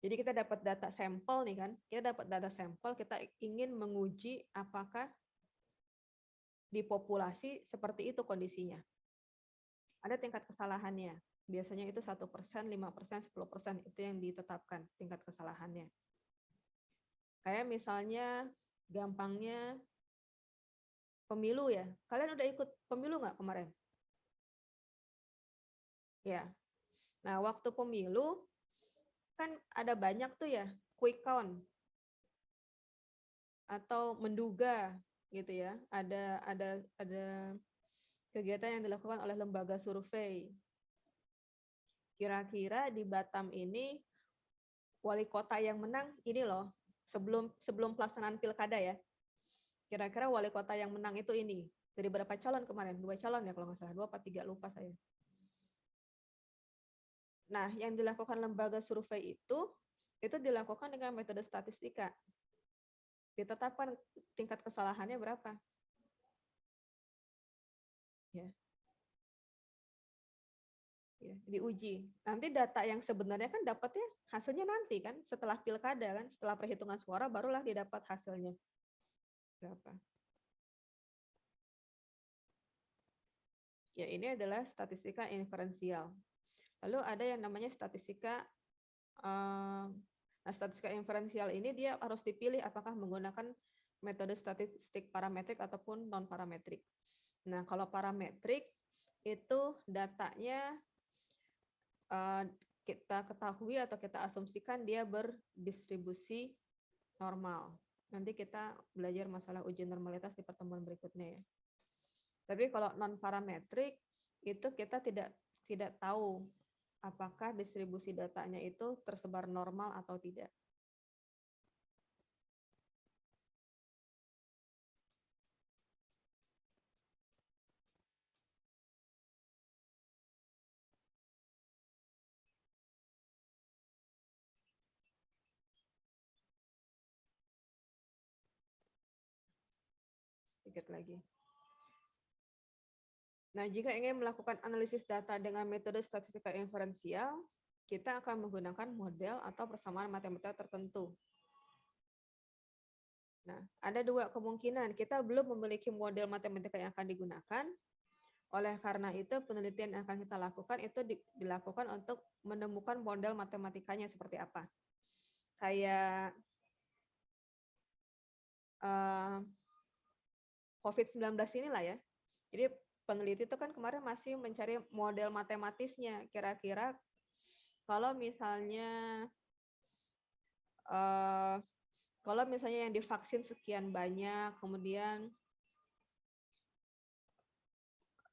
Jadi kita dapat data sampel nih kan, kita dapat data sampel, kita ingin menguji apakah di populasi seperti itu kondisinya. Ada tingkat kesalahannya. Biasanya itu 1%, 5%, 10% itu yang ditetapkan tingkat kesalahannya. Kayak misalnya gampangnya pemilu ya. Kalian udah ikut pemilu nggak kemarin? Ya. Nah, waktu pemilu kan ada banyak tuh ya, quick count atau menduga gitu ya. Ada kegiatan yang dilakukan oleh lembaga survei. Kira-kira di Batam ini wali kota yang menang ini loh, sebelum pelaksanaan pilkada ya. Kira-kira wali kota yang menang itu ini. Dari berapa calon kemarin? 2 calon ya kalau nggak salah, 2 apa 3 lupa saya. Nah, yang dilakukan lembaga survei itu dilakukan dengan metode statistika. Ditetapkan tingkat kesalahannya berapa. Ya. Ya, diuji. Nanti data yang sebenarnya kan dapatnya hasilnya nanti kan, setelah pilkada kan, setelah perhitungan suara barulah didapat hasilnya. Berapa? Ya, ini adalah statistika inferensial. Lalu ada yang namanya statistika nah, statistika inferensial ini dia harus dipilih apakah menggunakan metode statistik parametrik ataupun non parametrik. Nah, kalau parametrik itu datanya kita ketahui atau kita asumsikan dia berdistribusi normal. Nanti kita belajar masalah uji normalitas di pertemuan berikutnya ya. Tapi kalau non parametrik itu kita tidak tahu apakah distribusi datanya itu tersebar normal atau tidak. Sedikit lagi. Nah, jika ingin melakukan analisis data dengan metode statistika inferensial, kita akan menggunakan model atau persamaan matematika tertentu. Nah, ada 2 kemungkinan. Kita belum memiliki model matematika yang akan digunakan. Oleh karena itu, penelitian yang akan kita lakukan itu dilakukan untuk menemukan model matematikanya seperti apa. Kayak COVID-19 inilah ya. Jadi peneliti itu kan kemarin masih mencari model matematisnya. Kira-kira kalau misalnya yang divaksin sekian banyak, kemudian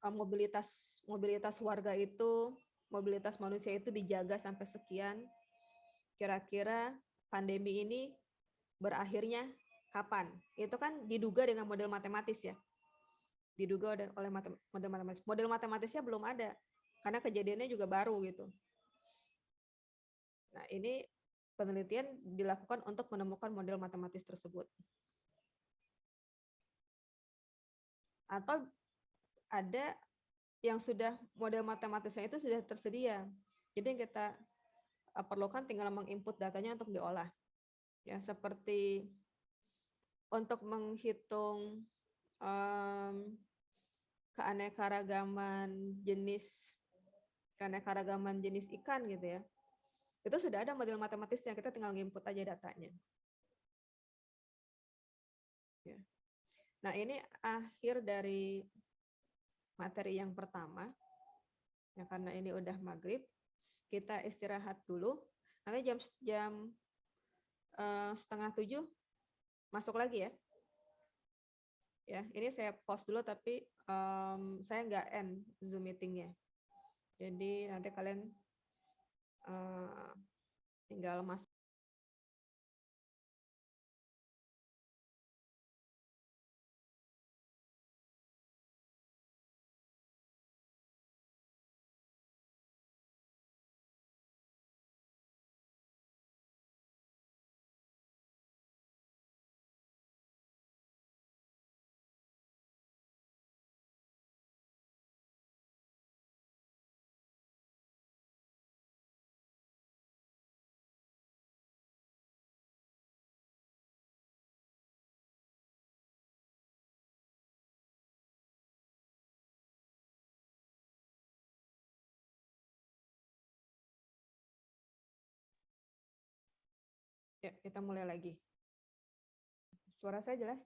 mobilitas warga itu, mobilitas manusia itu dijaga sampai sekian, kira-kira pandemi ini berakhirnya kapan? Itu kan diduga dengan model matematis ya. Diduga oleh model matematis. Model matematisnya belum ada, karena kejadiannya juga baru gitu. Nah, ini penelitian dilakukan untuk menemukan model matematis tersebut. Atau ada yang sudah model matematisnya itu sudah tersedia. Jadi yang kita perlukan tinggal menginput datanya untuk diolah. Ya, seperti untuk menghitung keanekaragaman jenis keanekaragaman jenis ikan gitu ya. Itu sudah ada model matematisnya, kita tinggal input aja datanya. Ya. Nah, ini akhir dari materi yang pertama. Ya, karena ini udah maghrib, kita istirahat dulu. Nanti jam 6:30 masuk lagi ya. Ya, ini saya pause dulu tapi saya nggak end Zoom meetingnya. Jadi nanti kalian tinggal masuk. Ya, kita mulai lagi. Suara saya jelas?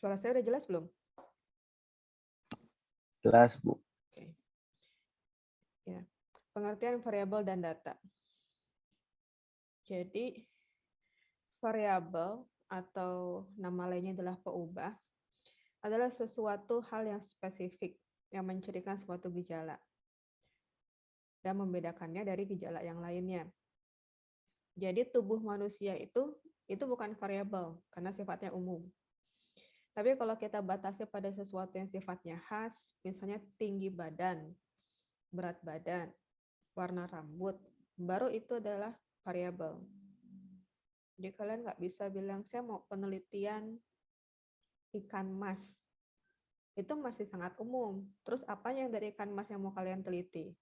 Suara saya udah jelas belum? Jelas, Bu. Oke. Ya. Pengertian variabel dan data. Jadi variabel atau nama lainnya adalah peubah adalah sesuatu hal yang spesifik yang mencirikan suatu gejala dan membedakannya dari gejala yang lainnya. Jadi tubuh manusia itu bukan variabel karena sifatnya umum. Tapi kalau kita batasi pada sesuatu yang sifatnya khas, misalnya tinggi badan, berat badan, warna rambut, baru itu adalah variabel. Jadi kalian nggak bisa bilang, saya mau penelitian ikan mas. Itu masih sangat umum. Terus apa yang dari ikan mas yang mau kalian teliti?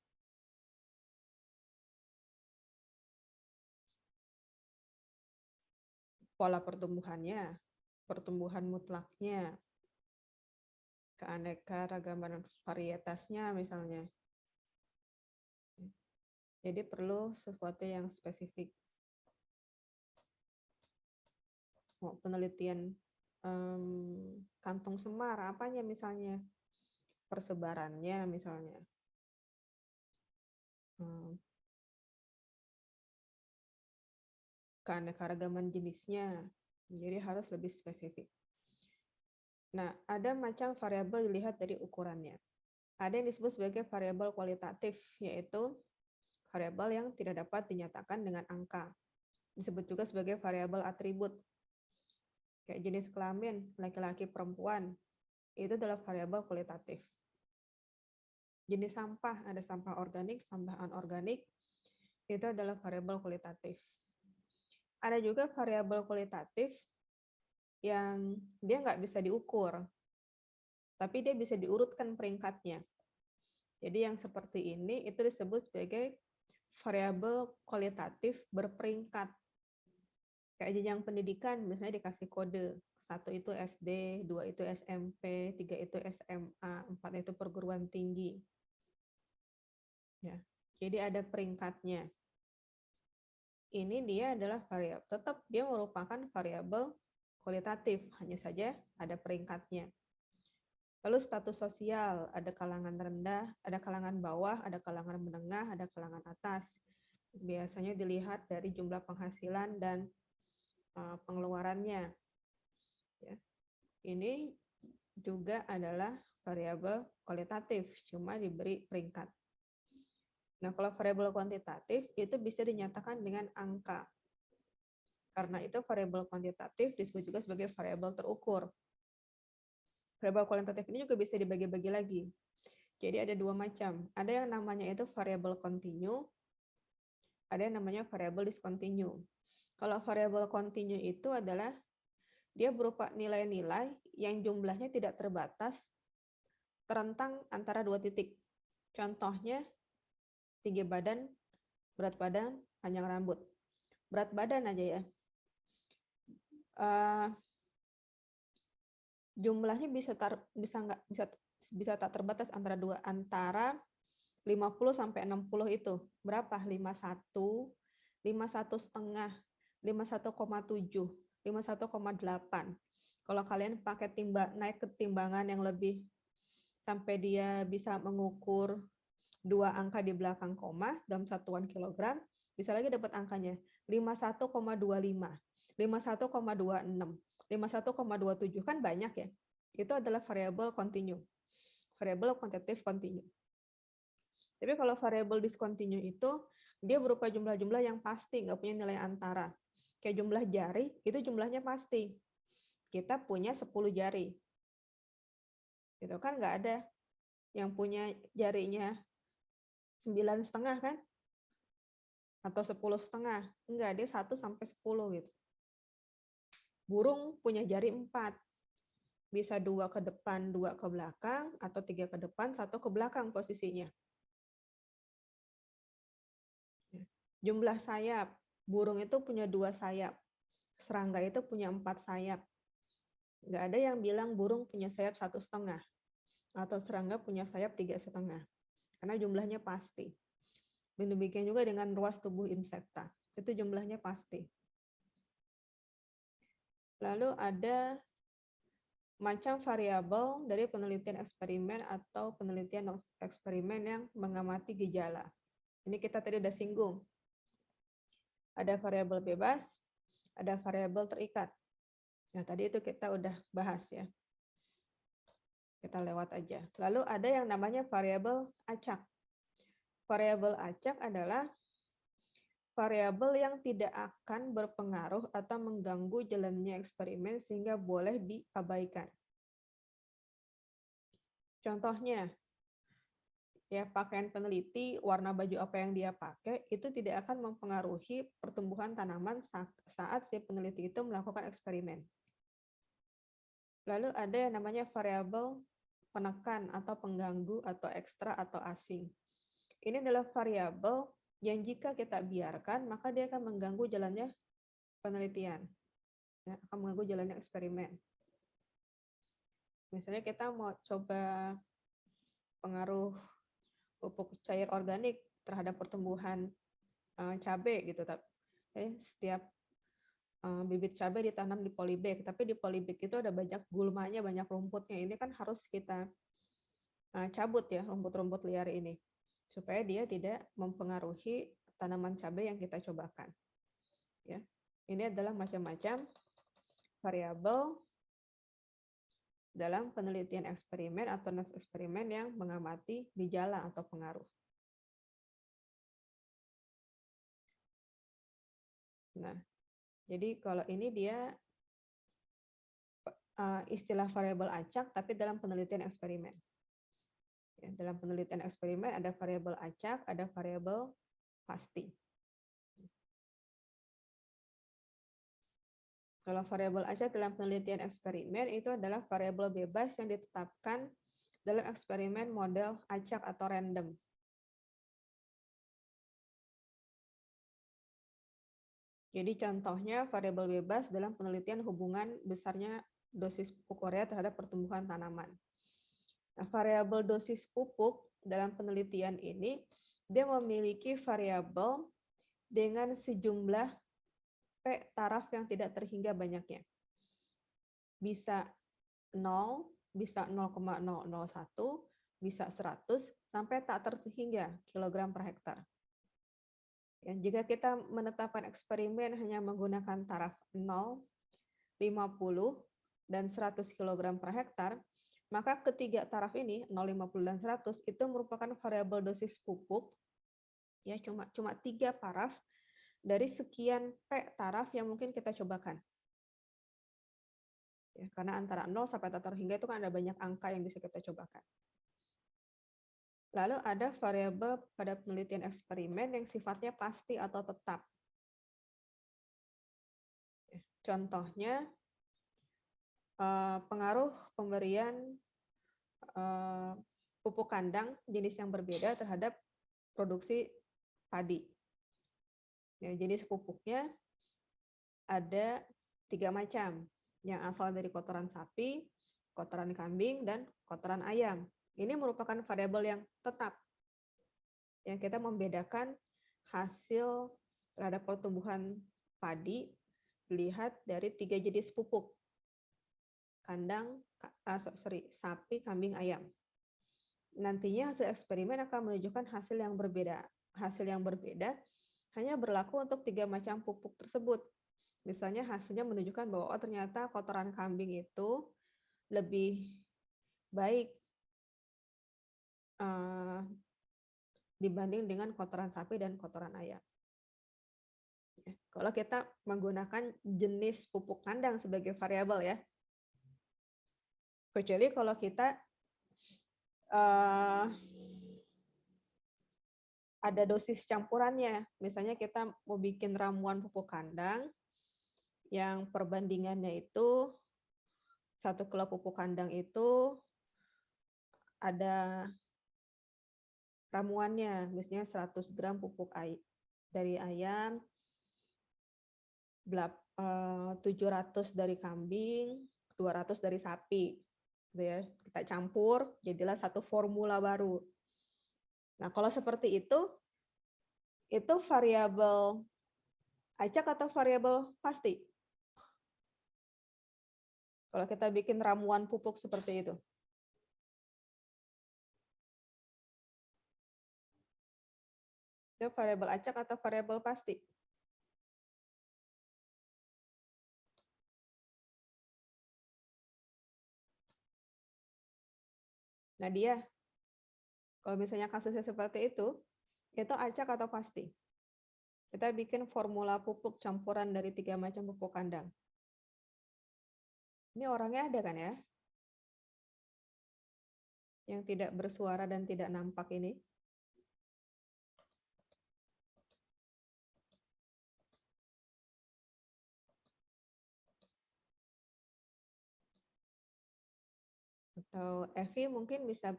Pola pertumbuhannya, pertumbuhan mutlaknya, keanekaragaman varietasnya misalnya. Jadi perlu sesuatu yang spesifik. Mau penelitian kantong semar, apanya misalnya? Persebarannya misalnya. Keanekaragaman jenisnya. Jadi harus lebih spesifik. Nah, ada macam variabel dilihat dari ukurannya. Ada yang disebut sebagai variabel kualitatif, yaitu variabel yang tidak dapat dinyatakan dengan angka. Disebut juga sebagai variabel atribut. Kayak jenis kelamin, laki-laki, perempuan, itu adalah variabel kualitatif. Jenis sampah, ada sampah organik, sampah anorganik, itu adalah variabel kualitatif. Ada juga variabel kualitatif yang dia nggak bisa diukur, tapi dia bisa diurutkan peringkatnya. Jadi yang seperti ini itu disebut sebagai variabel kualitatif berperingkat. Kayak jenjang pendidikan, misalnya dikasih kode. 1 itu SD, 2 itu SMP, 3 itu SMA, 4 itu perguruan tinggi. Ya, jadi ada peringkatnya. Ini dia adalah variabel, tetap dia merupakan variabel kualitatif, hanya saja ada peringkatnya. Lalu status sosial, ada kalangan rendah, ada kalangan bawah, ada kalangan menengah, ada kalangan atas. Biasanya dilihat dari jumlah penghasilan dan pengeluarannya. Ya. Ini juga adalah variabel kualitatif, cuma diberi peringkat. Nah, kalau variabel kuantitatif itu bisa dinyatakan dengan angka. Karena itu variabel kuantitatif disebut juga sebagai variabel terukur. Variabel kualitatif ini juga bisa dibagi-bagi lagi. Jadi ada dua macam. Ada yang namanya itu variabel kontinu, ada yang namanya variabel discontinue. Kalau variabel kontinu itu adalah dia berupa nilai-nilai yang jumlahnya tidak terbatas, terentang antara dua titik. Contohnya, tinggi badan, berat badan, panjang rambut. berat badan aja ya. Jumlahnya bisa tak terbatas antara 50 sampai 60 itu. Berapa? 51, 51 setengah, 51,7, 51,8. Kalau kalian pakai naik ke timbangan yang lebih sampai dia bisa mengukur 2 angka di belakang koma dalam satuan kilogram, bisa lagi dapat angkanya 51,25, 51,26, 51,27, kan banyak ya. Itu adalah variabel kontinu, variabel kuantitatif kontinu. Tapi kalau variabel discontinue itu dia berupa jumlah-jumlah yang pasti, nggak punya nilai antara. Kayak jumlah jari, itu jumlahnya pasti. Kita punya 10 jari. Gitu kan, nggak ada yang punya jarinya 9,5 kan? Atau 10,5. Enggak, dia 1 sampai 10 gitu. Burung punya jari 4. Bisa 2 ke depan, 2 ke belakang, atau 3 ke depan, 1 ke belakang posisinya. Jumlah sayap. Burung itu punya 2 sayap. Serangga itu punya 4 sayap. Nggak ada yang bilang burung punya sayap 1,5. Atau serangga punya sayap 3,5. Karena jumlahnya pasti. Demikian juga dengan ruas tubuh insekta. Itu jumlahnya pasti. Lalu ada macam variabel dari penelitian eksperimen atau penelitian eksperimen yang mengamati gejala. Ini kita tadi udah singgung. Ada variabel bebas, ada variabel terikat. Nah, tadi itu kita udah bahas ya. Kita lewat aja. Lalu ada yang namanya variabel acak. Variabel acak adalah variabel yang tidak akan berpengaruh atau mengganggu jalannya eksperimen sehingga boleh diabaikan. Contohnya, ya pakaian peneliti, warna baju apa yang dia pakai, itu tidak akan mempengaruhi pertumbuhan tanaman saat si peneliti itu melakukan eksperimen. Lalu ada yang namanya variabel penekan atau pengganggu atau ekstra atau asing. Ini adalah variabel yang jika kita biarkan, maka dia akan mengganggu jalannya penelitian. Ya, akan mengganggu jalannya eksperimen. Misalnya kita mau coba pengaruh pupuk cair organik terhadap pertumbuhan cabai gitu, setiap bibit cabai ditanam di polybag, tapi di polybag itu ada banyak gulmanya, banyak rumputnya. Ini kan harus kita cabut ya rumput-rumput liar ini supaya dia tidak mempengaruhi tanaman cabai yang kita cobakan. Ya, ini adalah macam-macam variabel dalam penelitian eksperimen atau eksperimen yang mengamati gejala atau pengaruh. Nah, jadi kalau ini dia istilah variabel acak, tapi dalam penelitian eksperimen. Ya, dalam penelitian eksperimen ada variabel acak, ada variabel pasti. Kalau variabel acak dalam penelitian eksperimen itu adalah variabel bebas yang ditetapkan dalam eksperimen model acak atau random. Jadi contohnya variabel bebas dalam penelitian hubungan besarnya dosis pupuk urea terhadap pertumbuhan tanaman. Nah, variabel dosis pupuk dalam penelitian ini dia memiliki variabel dengan sejumlah P taraf yang tidak terhingga banyaknya. Bisa 0, bisa 0,001, bisa 100, sampai tak terhingga kilogram per hektar. Ya, jika kita menetapkan eksperimen hanya menggunakan taraf 0, 50, dan 100 kg per hektar, maka ketiga taraf ini, 0, 50, dan 100, itu merupakan variabel dosis pupuk, ya cuma 3 paraf dari sekian P taraf yang mungkin kita cobakan. Ya, karena antara 0 sampai tak terhingga itu kan ada banyak angka yang bisa kita cobakan. Lalu ada variabel pada penelitian eksperimen yang sifatnya pasti atau tetap. Contohnya, pengaruh pemberian pupuk kandang jenis yang berbeda terhadap produksi padi. Ya, jenis pupuknya ada 3 macam, yang asal dari kotoran sapi, kotoran kambing, dan kotoran ayam. Ini merupakan variabel yang tetap, yang kita membedakan hasil terhadap pertumbuhan padi dilihat dari 3 jenis pupuk, sapi, kambing, ayam. Nantinya hasil eksperimen akan menunjukkan hasil yang berbeda. Hasil yang berbeda hanya berlaku untuk 3 macam pupuk tersebut. Misalnya hasilnya menunjukkan bahwa ternyata kotoran kambing itu lebih baik dibanding dengan kotoran sapi dan kotoran ayam. Kalau kita menggunakan jenis pupuk kandang sebagai variabel ya. Kecuali kalau kita ada dosis campurannya. Misalnya kita mau bikin ramuan pupuk kandang yang perbandingannya itu 1 kilo pupuk kandang itu ada ramuannya, misalnya 100 gram pupuk dari ayam, 700 dari kambing, 200 dari sapi. Gitu ya. Kita campur, jadilah satu formula baru. Nah, kalau seperti itu variabel acak atau variabel pasti? Kalau kita bikin ramuan pupuk seperti itu. Itu variabel acak atau variabel pasti? Nah dia, kalau misalnya kasusnya seperti itu acak atau pasti? Kita bikin formula pupuk campuran dari 3 macam pupuk kandang. Ini orangnya ada kan ya? Yang tidak bersuara dan tidak nampak ini. Atau Evi mungkin bisa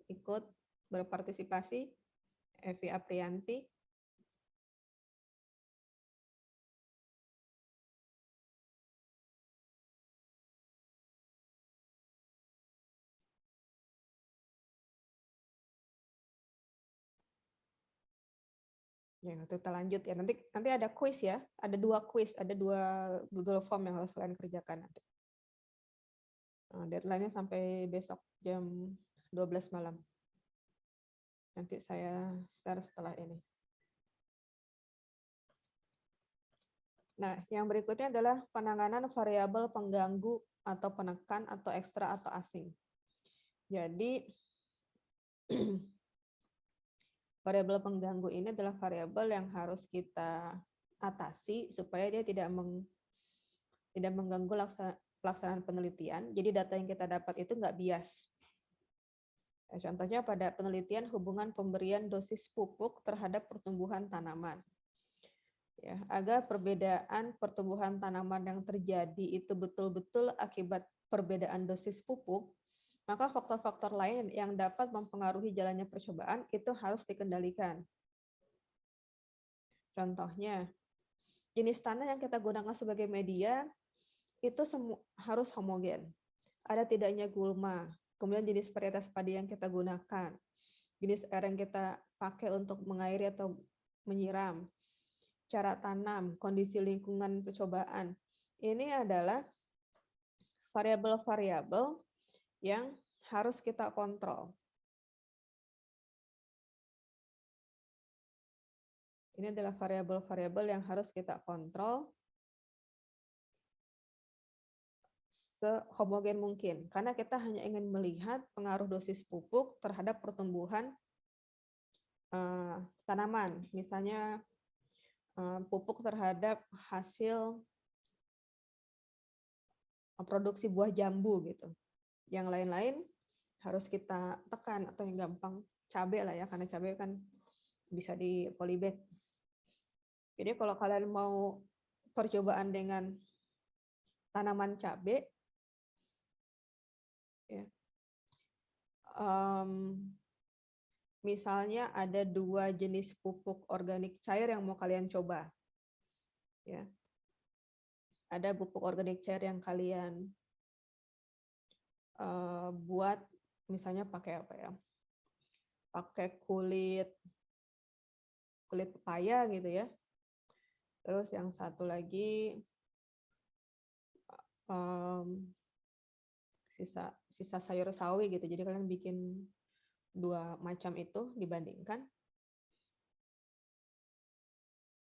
ikut berpartisipasi. Evi Aprianti. Ya, kita lanjut ya. Nanti ada kuis ya. Ada 2 kuis, ada 2 Google Form yang harus kalian kerjakan nanti. Deadline-nya sampai besok jam 12 malam. Nanti saya share setelah ini. Nah, yang berikutnya adalah penanganan variabel pengganggu atau penekan atau ekstra atau asing. Jadi, variabel pengganggu ini adalah variabel yang harus kita atasi supaya dia tidak mengganggu pelaksanaan penelitian. Jadi data yang kita dapat itu nggak bias. Contohnya pada penelitian hubungan pemberian dosis pupuk terhadap pertumbuhan tanaman. Ya, agar perbedaan pertumbuhan tanaman yang terjadi itu betul-betul akibat perbedaan dosis pupuk, maka faktor-faktor lain yang dapat mempengaruhi jalannya percobaan itu harus dikendalikan. Contohnya, jenis tanah yang kita gunakan sebagai media itu harus homogen. Ada tidaknya gulma, kemudian jenis varietas padi yang kita gunakan, jenis air yang kita pakai untuk mengairi atau menyiram, cara tanam, kondisi lingkungan percobaan. Ini adalah variabel-variabel yang harus kita kontrol. Ini adalah variabel-variabel yang harus kita kontrol sehomogen mungkin, karena kita hanya ingin melihat pengaruh dosis pupuk terhadap pertumbuhan tanaman. Misalnya pupuk terhadap hasil produksi buah jambu gitu. Yang lain-lain harus kita tekan, atau yang gampang cabai lah ya, karena cabai kan bisa di polybag. Jadi kalau kalian mau percobaan dengan tanaman cabai, ya, misalnya ada 2 jenis pupuk organik cair yang mau kalian coba. Ya. Ada pupuk organik cair yang kalian buat, misalnya pakai apa ya? Pakai kulit pepaya gitu ya. Terus yang satu lagi sisa sayur sawi gitu. Jadi kalian bikin 2 macam itu dibandingkan.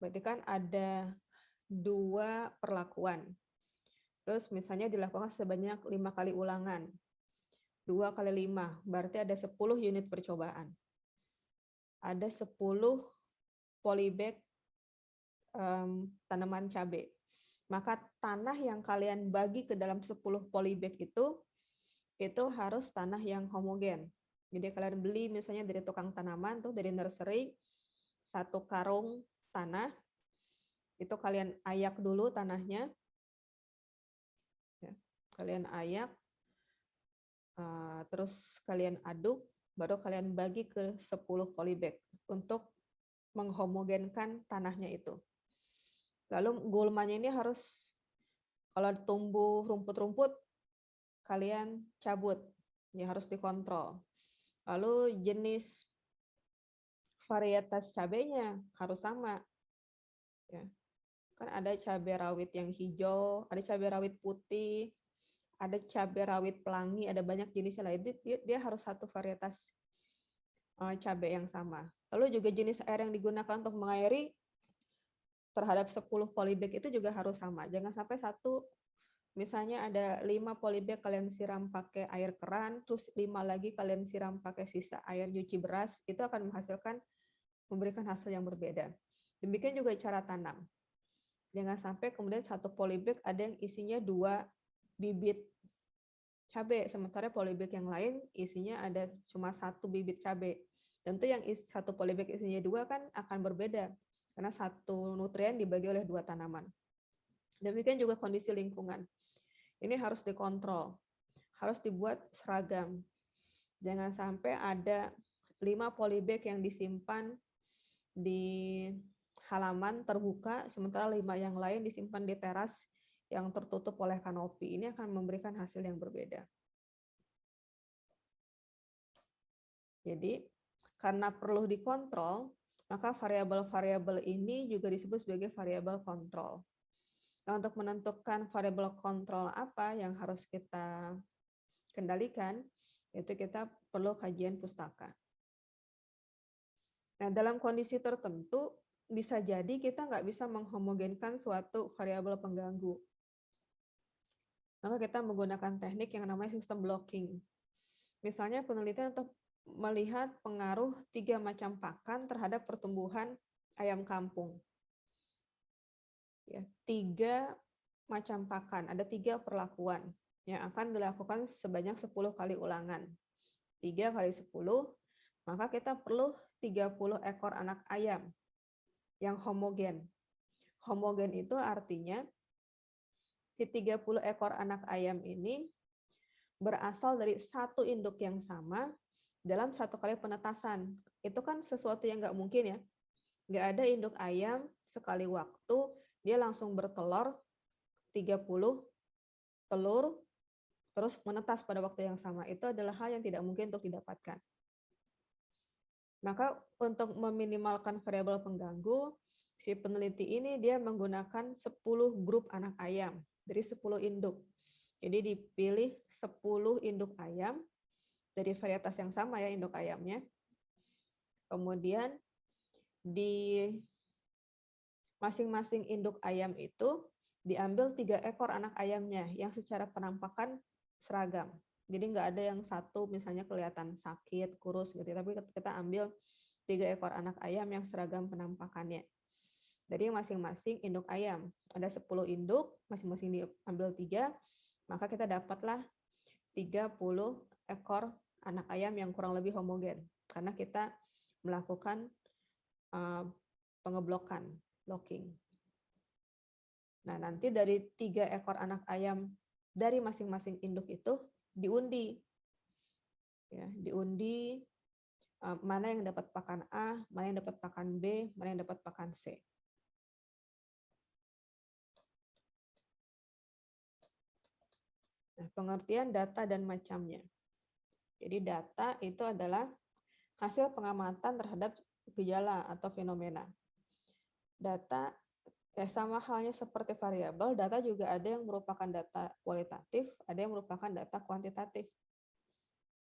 Berarti kan ada 2 perlakuan. Terus misalnya dilakukan sebanyak 5 kali ulangan. 2 kali 5, berarti ada 10 unit percobaan. Ada 10 polybag tanaman cabai. Maka tanah yang kalian bagi ke dalam 10 polybag itu harus tanah yang homogen. Jadi kalian beli misalnya dari tukang tanaman tuh, dari nursery, 1 karung tanah, itu kalian ayak dulu tanahnya. Ya, kalian ayak, terus kalian aduk, baru kalian bagi ke 10 polybag untuk menghomogenkan tanahnya itu. Lalu gulmanya ini harus, kalau tumbuh rumput-rumput, kalian cabut, ya harus dikontrol. Lalu jenis varietas cabainya harus sama. Ya. Kan ada cabai rawit yang hijau, ada cabai rawit putih, ada cabai rawit pelangi, ada banyak jenisnya lah. Dia harus satu varietas cabai yang sama. Lalu juga jenis air yang digunakan untuk mengairi terhadap 10 polybag itu juga harus sama. Jangan sampai misalnya ada 5 polybag kalian siram pakai air keran, terus 5 lagi kalian siram pakai sisa air cuci beras, itu akan memberikan hasil yang berbeda. Demikian juga cara tanam. Jangan sampai kemudian 1 polybag ada yang isinya 2 bibit cabai, sementara polybag yang lain isinya ada cuma 1 bibit cabai. Tentu yang 1 polybag isinya 2 kan akan berbeda, karena 1 nutrien dibagi oleh 2 tanaman. Demikian juga kondisi lingkungan. Ini harus dikontrol, harus dibuat seragam. Jangan sampai ada 5 polybag yang disimpan di halaman terbuka, sementara 5 yang lain disimpan di teras yang tertutup oleh kanopi. Ini akan memberikan hasil yang berbeda. Jadi, karena perlu dikontrol, maka variabel-variabel ini juga disebut sebagai variabel kontrol. Nah, untuk menentukan variabel kontrol apa yang harus kita kendalikan, itu kita perlu kajian pustaka. Nah, dalam kondisi tertentu, bisa jadi kita nggak bisa menghomogenkan suatu variabel pengganggu. Maka kita menggunakan teknik yang namanya sistem blocking. Misalnya penelitian untuk melihat pengaruh 3 macam pakan terhadap pertumbuhan ayam kampung. Ya, 3 macam pakan, ada 3 perlakuan yang akan dilakukan sebanyak 10 kali ulangan. 3 kali 10, maka kita perlu 30 ekor anak ayam yang homogen. Homogen itu artinya si 30 ekor anak ayam ini berasal dari 1 induk yang sama dalam 1 kali penetasan. Itu kan sesuatu yang nggak mungkin ya. Nggak ada induk ayam sekali waktu dia langsung bertelur 30 telur terus menetas pada waktu yang sama. Itu adalah hal yang tidak mungkin untuk didapatkan. Maka untuk meminimalkan variabel pengganggu, si peneliti ini dia menggunakan 10 grup anak ayam dari 10 induk. Jadi dipilih 10 induk ayam dari varietas yang sama ya induk ayamnya. Kemudian di masing-masing induk ayam itu diambil 3 ekor anak ayamnya yang secara penampakan seragam. Jadi nggak ada yang satu misalnya kelihatan sakit, kurus gitu, tapi kita ambil 3 ekor anak ayam yang seragam penampakannya. Dari masing-masing induk ayam. Ada 10 induk, masing-masing diambil 3, maka kita dapatlah 30 ekor anak ayam yang kurang lebih homogen. Karena kita melakukan pengeblokan, blocking. Nah, nanti dari 3 ekor anak ayam dari masing-masing induk itu diundi. Ya, diundi mana yang dapat pakan A, mana yang dapat pakan B, mana yang dapat pakan C. Nah, pengertian data dan macamnya. Jadi data itu adalah hasil pengamatan terhadap gejala atau fenomena. Data sama halnya seperti variabel, data juga ada yang merupakan data kualitatif, ada yang merupakan data kuantitatif.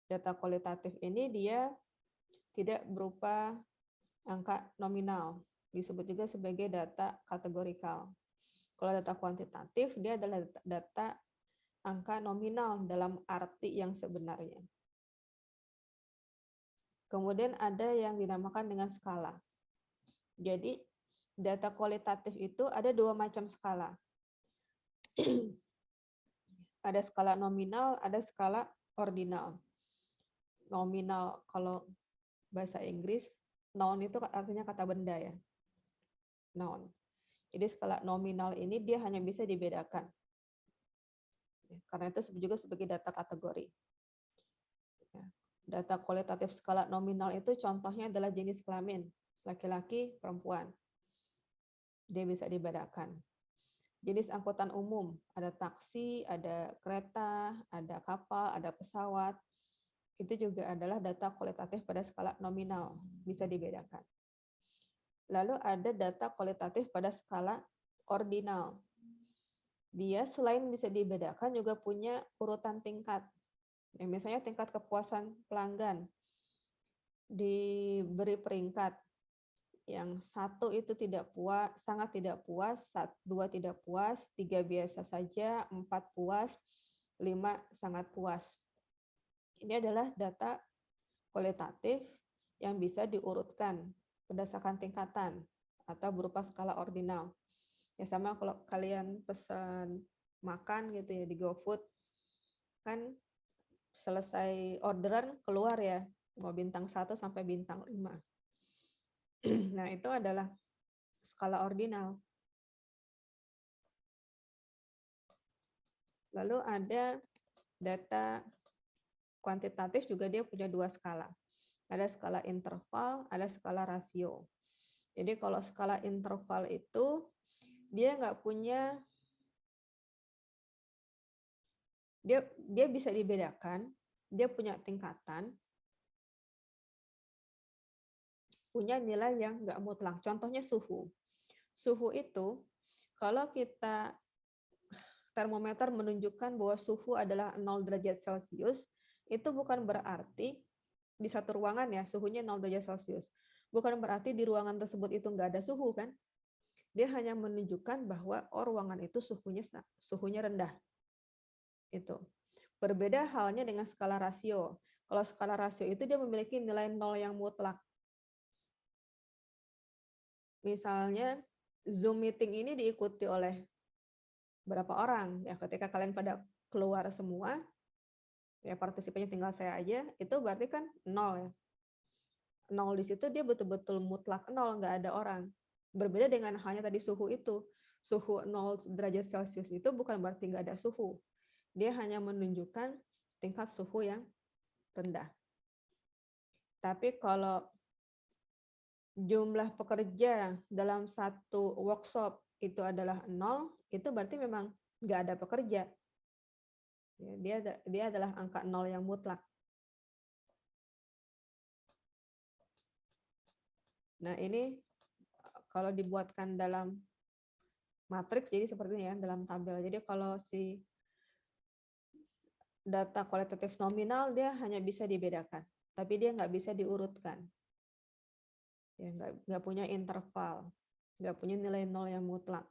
Data kualitatif ini dia tidak berupa angka nominal, disebut juga sebagai data kategorikal. Kalau data kuantitatif, dia adalah data angka nominal dalam arti yang sebenarnya. Kemudian ada yang dinamakan dengan skala. Jadi, data kualitatif itu ada dua macam skala. Ada skala nominal, ada skala ordinal. Nominal kalau bahasa Inggris, noun itu artinya kata benda ya. Noun. Jadi skala nominal ini dia hanya bisa dibedakan. Karena itu juga sebagai data kategori. Data kualitatif skala nominal itu contohnya adalah jenis kelamin, laki-laki, perempuan. Dia bisa dibedakan. Jenis angkutan umum, ada taksi, ada kereta, ada kapal, ada pesawat. Itu juga adalah data kualitatif pada skala nominal, bisa dibedakan. Lalu ada data kualitatif pada skala ordinal. Dia selain bisa dibedakan juga punya urutan tingkat. Ya, misalnya tingkat kepuasan pelanggan diberi peringkat. Yang 1 itu tidak puas, sangat tidak puas, 2 tidak puas, 3 biasa saja, 4 puas, 5 sangat puas. Ini adalah data kualitatif yang bisa diurutkan berdasarkan tingkatan atau berupa skala ordinal. Ya sama kalau kalian pesan makan gitu ya di GoFood, kan selesai orderan keluar ya, mau bintang 1 sampai bintang 5. Nah, itu adalah skala ordinal. Lalu ada data kuantitatif juga dia punya 2 skala. Ada skala interval, ada skala rasio. Jadi kalau skala interval itu dia nggak punya, dia bisa dibedakan, dia punya tingkatan, punya nilai yang nggak mutlak. Contohnya suhu. Suhu itu kalau kita termometer menunjukkan bahwa suhu adalah 0 derajat Celcius, itu bukan berarti di satu ruangan ya suhunya 0 derajat Celcius. Bukan berarti di ruangan tersebut itu nggak ada suhu kan? Dia hanya menunjukkan bahwa ruangan itu suhunya rendah. Itu. Berbeda halnya dengan skala rasio. Kalau skala rasio itu dia memiliki nilai 0 yang mutlak. Misalnya Zoom meeting ini diikuti oleh berapa orang? Ya ketika kalian pada keluar semua, ya partisipannya tinggal saya aja, itu berarti kan 0 ya. 0 di situ dia betul-betul mutlak 0, nggak ada orang. Berbeda dengan halnya tadi suhu itu. Suhu 0 derajat Celcius itu bukan berarti nggak ada suhu. Dia hanya menunjukkan tingkat suhu yang rendah. Tapi kalau jumlah pekerja dalam satu workshop itu adalah 0, itu berarti memang nggak ada pekerja. Dia adalah angka 0 yang mutlak. Nah, ini kalau dibuatkan dalam matriks jadi seperti ini ya, dalam tabel. Jadi kalau si data kualitatif nominal dia hanya bisa dibedakan, tapi dia nggak bisa diurutkan. Ya, nggak punya interval, nggak punya nilai 0 yang mutlak.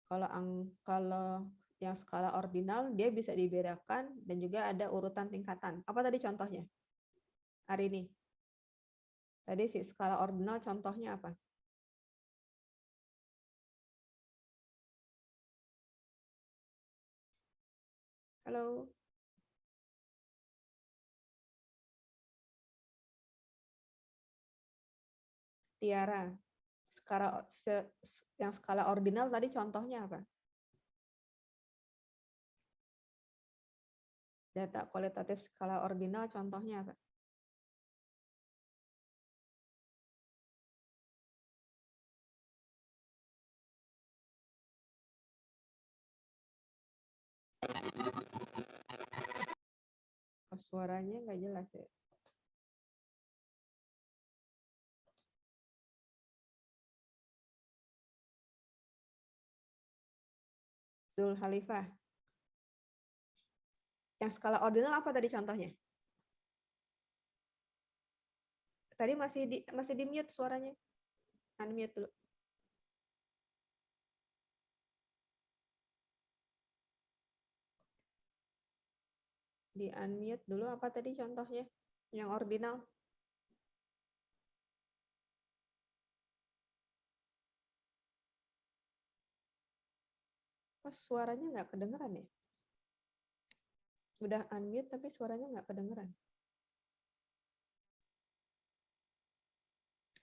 Kalau yang skala ordinal dia bisa dibedakan dan juga ada urutan tingkatan. Apa tadi contohnya? Hari ini. Tadi si skala ordinal contohnya apa? Halo. Tiara. Yang skala ordinal tadi contohnya apa? Data kualitatif skala ordinal contohnya apa? Suaranya nggak jelas ya. Zul Khalifah. Yang skala ordinal apa tadi contohnya? Tadi masih di mute suaranya. Unmute dulu. Di unmute dulu apa tadi contohnya? Yang ordinal. Oh, suaranya nggak kedengeran ya? Udah unmute tapi suaranya nggak kedengeran.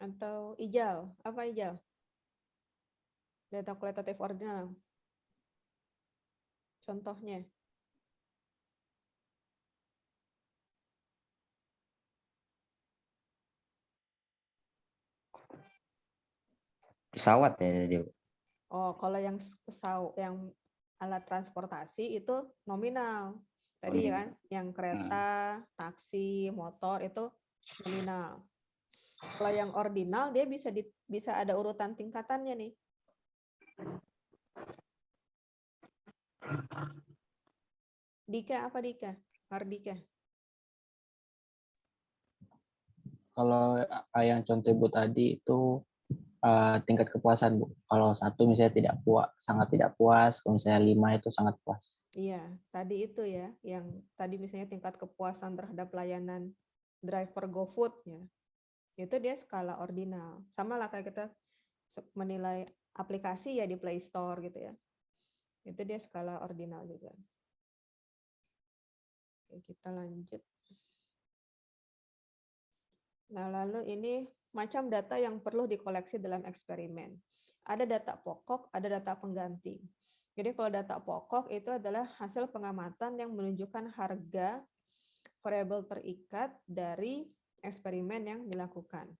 Atau ijal. Apa ijal? Data kualitatif ordinal. Contohnya. Pesawat ya dia. Oh, kalau yang yang alat transportasi itu nominal. Tadi kan yang kereta, taksi, motor itu nominal. Kalau yang ordinal dia bisa ada urutan tingkatannya nih. Dika apa Dika? Mardika. Kalau yang contoh Ibu tadi itu tingkat kepuasan, Bu. Kalau 1 misalnya tidak puas, sangat tidak puas, kalau misalnya 5 itu sangat puas. Iya, tadi itu ya, yang tadi misalnya tingkat kepuasan terhadap layanan driver GoFood ya. Itu dia skala ordinal. Sama lah kayak kita menilai aplikasi ya di Play Store gitu ya. Itu dia skala ordinal juga. Oke, kita lanjut. Nah, lalu ini macam data yang perlu dikoleksi dalam eksperimen. Ada data pokok, ada data pengganti. Jadi kalau data pokok itu adalah hasil pengamatan yang menunjukkan harga variabel terikat dari eksperimen yang dilakukan.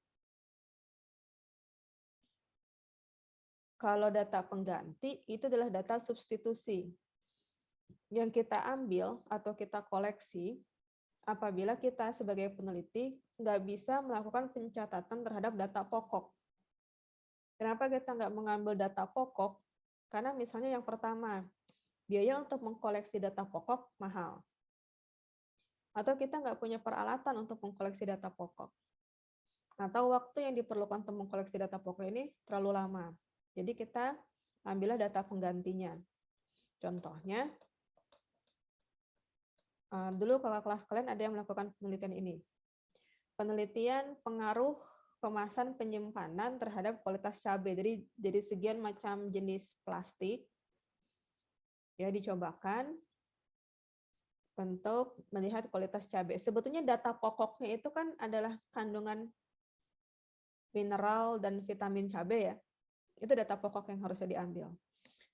Kalau data pengganti itu adalah data substitusi yang kita ambil atau kita koleksi apabila kita sebagai peneliti nggak bisa melakukan pencatatan terhadap data pokok. Kenapa kita nggak mengambil data pokok? Karena misalnya yang pertama, biaya untuk mengkoleksi data pokok mahal. Atau kita nggak punya peralatan untuk mengkoleksi data pokok. Atau waktu yang diperlukan untuk mengkoleksi data pokok ini terlalu lama. Jadi kita ambillah data penggantinya. Contohnya, dulu kakak kelas kalian ada yang melakukan penelitian ini. Penelitian pengaruh kemasan penyimpanan terhadap kualitas cabai. Jadi sekian macam jenis plastik ya dicobakan untuk melihat kualitas cabai. Sebetulnya data pokoknya itu kan adalah kandungan mineral dan vitamin cabai ya. Itu data pokok yang harusnya diambil.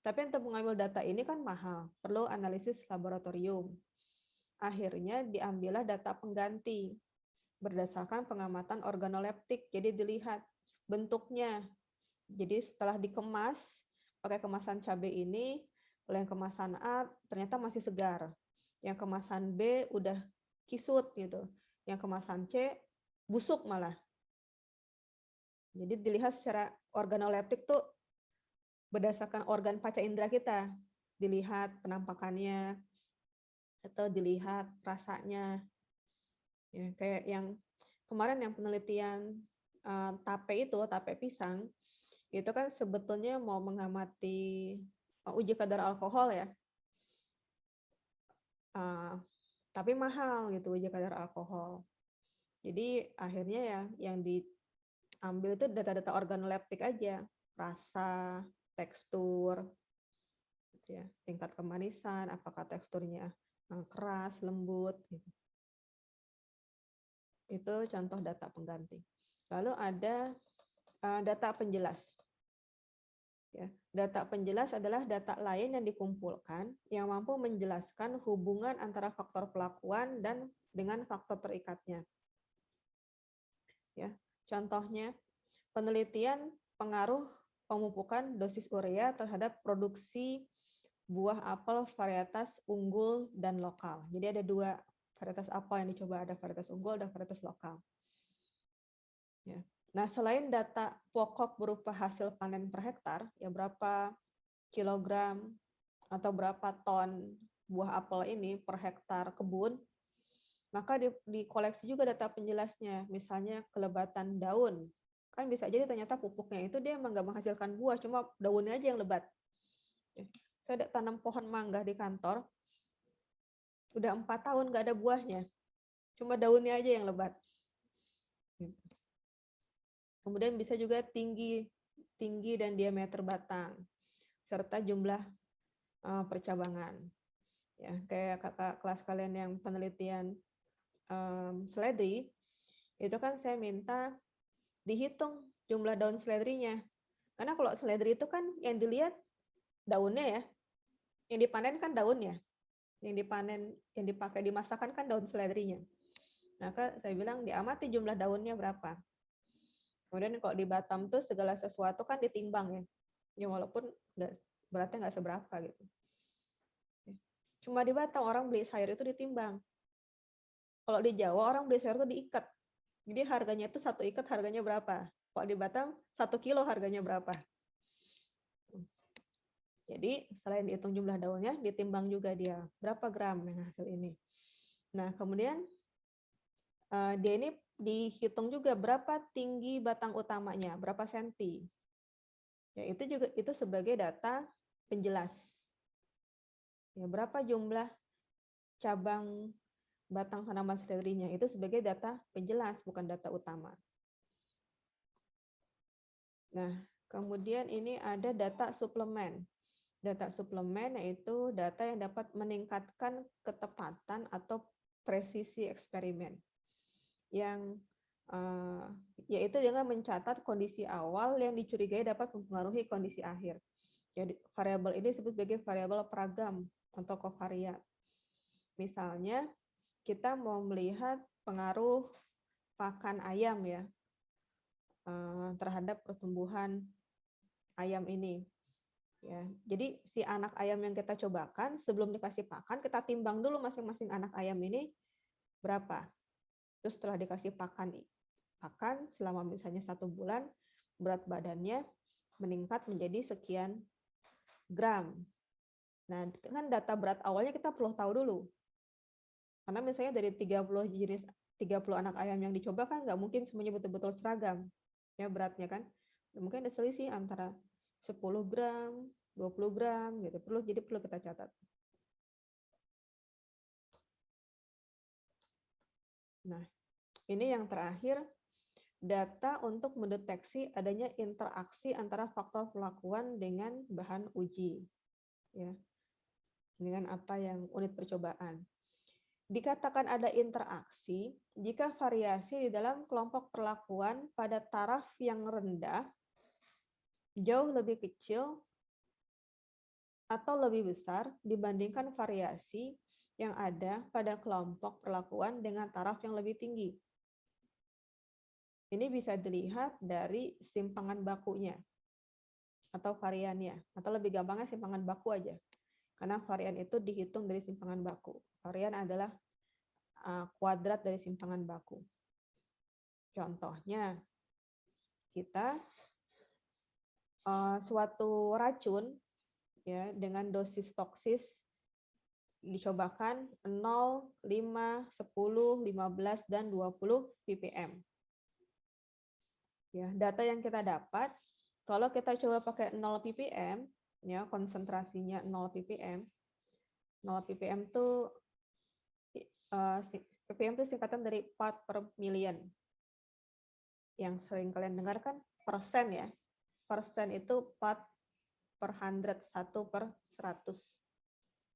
Tapi untuk mengambil data ini kan mahal, perlu analisis laboratorium. Akhirnya diambillah data pengganti berdasarkan pengamatan organoleptik. Jadi dilihat bentuknya. Jadi setelah dikemas pakai kemasan cabai ini, oleh yang kemasan A ternyata masih segar. Yang kemasan B udah kisut gitu. Yang kemasan C busuk malah. Jadi dilihat secara organoleptik tuh berdasarkan organ panca indera kita. Dilihat penampakannya atau dilihat rasanya. Ya, kayak yang kemarin yang penelitian tape pisang, itu kan sebetulnya mau mengamati uji kadar alkohol ya. Tapi mahal gitu uji kadar alkohol. Jadi akhirnya ya yang diambil itu data-data organoleptik aja, rasa, tekstur, gitu ya, tingkat kemanisan, apakah teksturnya keras, lembut, gitu. Itu contoh data pengganti. Lalu ada data penjelas. Ya, data penjelas adalah data lain yang dikumpulkan yang mampu menjelaskan hubungan antara faktor pelakuan dan dengan faktor terikatnya. Ya, contohnya penelitian pengaruh pemupukan dosis urea terhadap produksi buah apel varietas unggul dan lokal. Jadi ada 2 Varietas apa yang dicoba? Ada varietas unggul, ada varietas lokal. Ya. Nah, selain data pokok berupa hasil panen per hektar, ya berapa kilogram atau berapa ton buah apel ini per hektar kebun, maka dikoleksi juga data penjelasnya, misalnya kelebatan daun. Kan bisa jadi ternyata pupuknya itu dia emang nggak menghasilkan buah, cuma daunnya aja yang lebat. Saya ada tanam pohon mangga di kantor, udah 4 tahun nggak ada buahnya, cuma daunnya aja yang lebat. Kemudian bisa juga tinggi dan diameter batang, serta jumlah percabangan. Ya, kayak kakak kelas kalian yang penelitian seledri, itu kan saya minta dihitung jumlah daun seledrinya. Karena kalau seledri itu kan yang dilihat daunnya ya, yang dipanen kan daunnya, yang dipanen, yang dipakai dimasakkan kan daun seledrinya. Maka saya bilang diamati jumlah daunnya berapa. Kemudian kalau di Batam tuh segala sesuatu kan ditimbang ya, ya walaupun beratnya nggak seberapa gitu. Cuma di Batam orang beli sayur itu ditimbang. Kalau di Jawa orang beli sayur itu diikat. Jadi harganya itu satu ikat harganya berapa. Kalau di Batam 1 kilo harganya berapa. Jadi selain dihitung jumlah daunnya, ditimbang juga dia berapa gram yang hasil ini. Nah kemudian dia ini dihitung juga berapa tinggi batang utamanya, berapa senti. Ya, itu sebagai data penjelas. Ya, berapa jumlah cabang batang tanaman seledrinya, itu sebagai data penjelas, bukan data utama. Nah, kemudian ini ada data suplemen. Data suplemen yaitu data yang dapat meningkatkan ketepatan atau presisi eksperimen. Yang yaitu dengan mencatat kondisi awal yang dicurigai dapat mempengaruhi kondisi akhir. Jadi variabel ini disebut sebagai variabel peragam atau kovariat. Misalnya kita mau melihat pengaruh pakan ayam ya terhadap pertumbuhan ayam ini. Ya, jadi si anak ayam yang kita cobakan sebelum dikasih pakan kita timbang dulu masing-masing anak ayam ini berapa. Terus setelah dikasih pakan selama misalnya 1 bulan, berat badannya meningkat menjadi sekian gram. Nah, dengan data berat awalnya kita perlu tahu dulu. Karena misalnya dari 30 anak ayam yang dicoba kan nggak mungkin semuanya betul-betul seragam ya beratnya kan. Mungkin ada selisih antara 10 gram, 20 gram gitu. Jadi perlu kita catat. Nah, ini yang terakhir, data untuk mendeteksi adanya interaksi antara faktor perlakuan dengan bahan uji. Ya. Dengan apa yang unit percobaan. Dikatakan ada interaksi jika variasi di dalam kelompok perlakuan pada taraf yang rendah jauh lebih kecil atau lebih besar dibandingkan variasi yang ada pada kelompok perlakuan dengan taraf yang lebih tinggi. Ini bisa dilihat dari simpangan bakunya atau variannya, atau lebih gampangnya simpangan baku aja. Karena varian itu dihitung dari simpangan baku. Varian adalah kuadrat dari simpangan baku. Contohnya, kita suatu racun ya dengan dosis toksis dicobakan 0, 5, 10, 15, dan 20 ppm. Ya, data yang kita dapat, kalau kita coba pakai 0 ppm, ya konsentrasinya 0 ppm, 0 ppm itu ppm itu singkatan dari part per million. Yang sering kalian dengar kan persen ya. Persen itu part per 100, 1 per 100.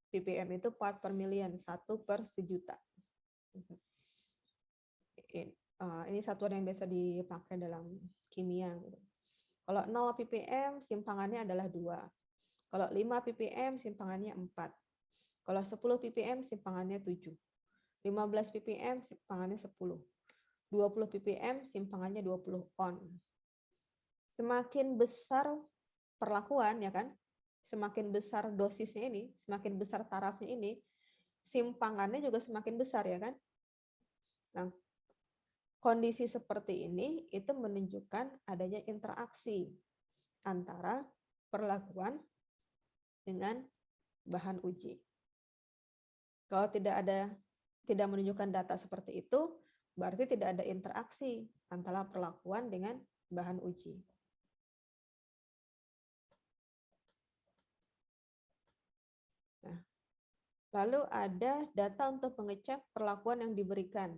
ppm itu part per million, 1 per sejuta. Ini satuan yang biasa dipakai dalam kimia. Kalau 0 ppm simpangannya adalah 2. Kalau 5 ppm simpangannya 4. Kalau 10 ppm simpangannya 7. 15 ppm simpangannya 10. 20 ppm simpangannya 20 on. Semakin besar perlakuan ya kan, semakin besar dosisnya ini, semakin besar tarafnya ini, simpangannya juga semakin besar ya kan. Nah, kondisi seperti ini itu menunjukkan adanya interaksi antara perlakuan dengan bahan uji. Kalau tidak menunjukkan data seperti itu, berarti tidak ada interaksi antara perlakuan dengan bahan uji. Nah, lalu ada data untuk mengecek perlakuan yang diberikan.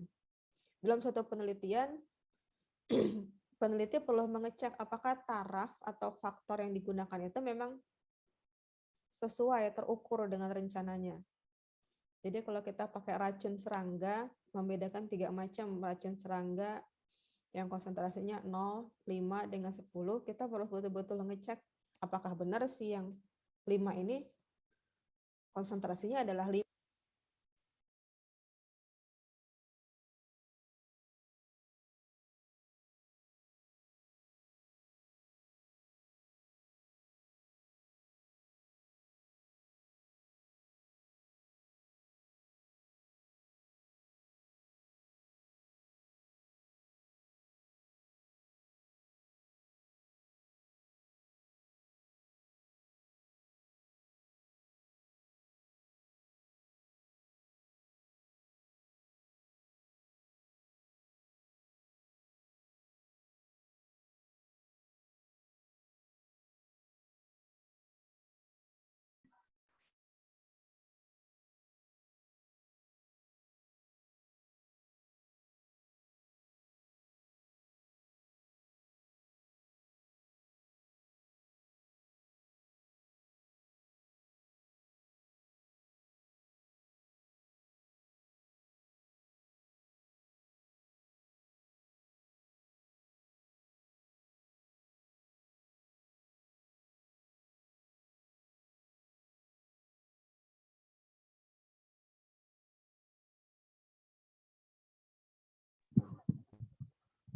Dalam suatu penelitian, peneliti perlu mengecek apakah taraf atau faktor yang digunakan itu memang sesuai, terukur dengan rencananya. Jadi kalau kita pakai racun serangga, membedakan 3 macam racun serangga yang konsentrasinya 0, 5, dengan 10, kita perlu betul-betul mengecek apakah benar sih yang 5 ini konsentrasinya adalah 5.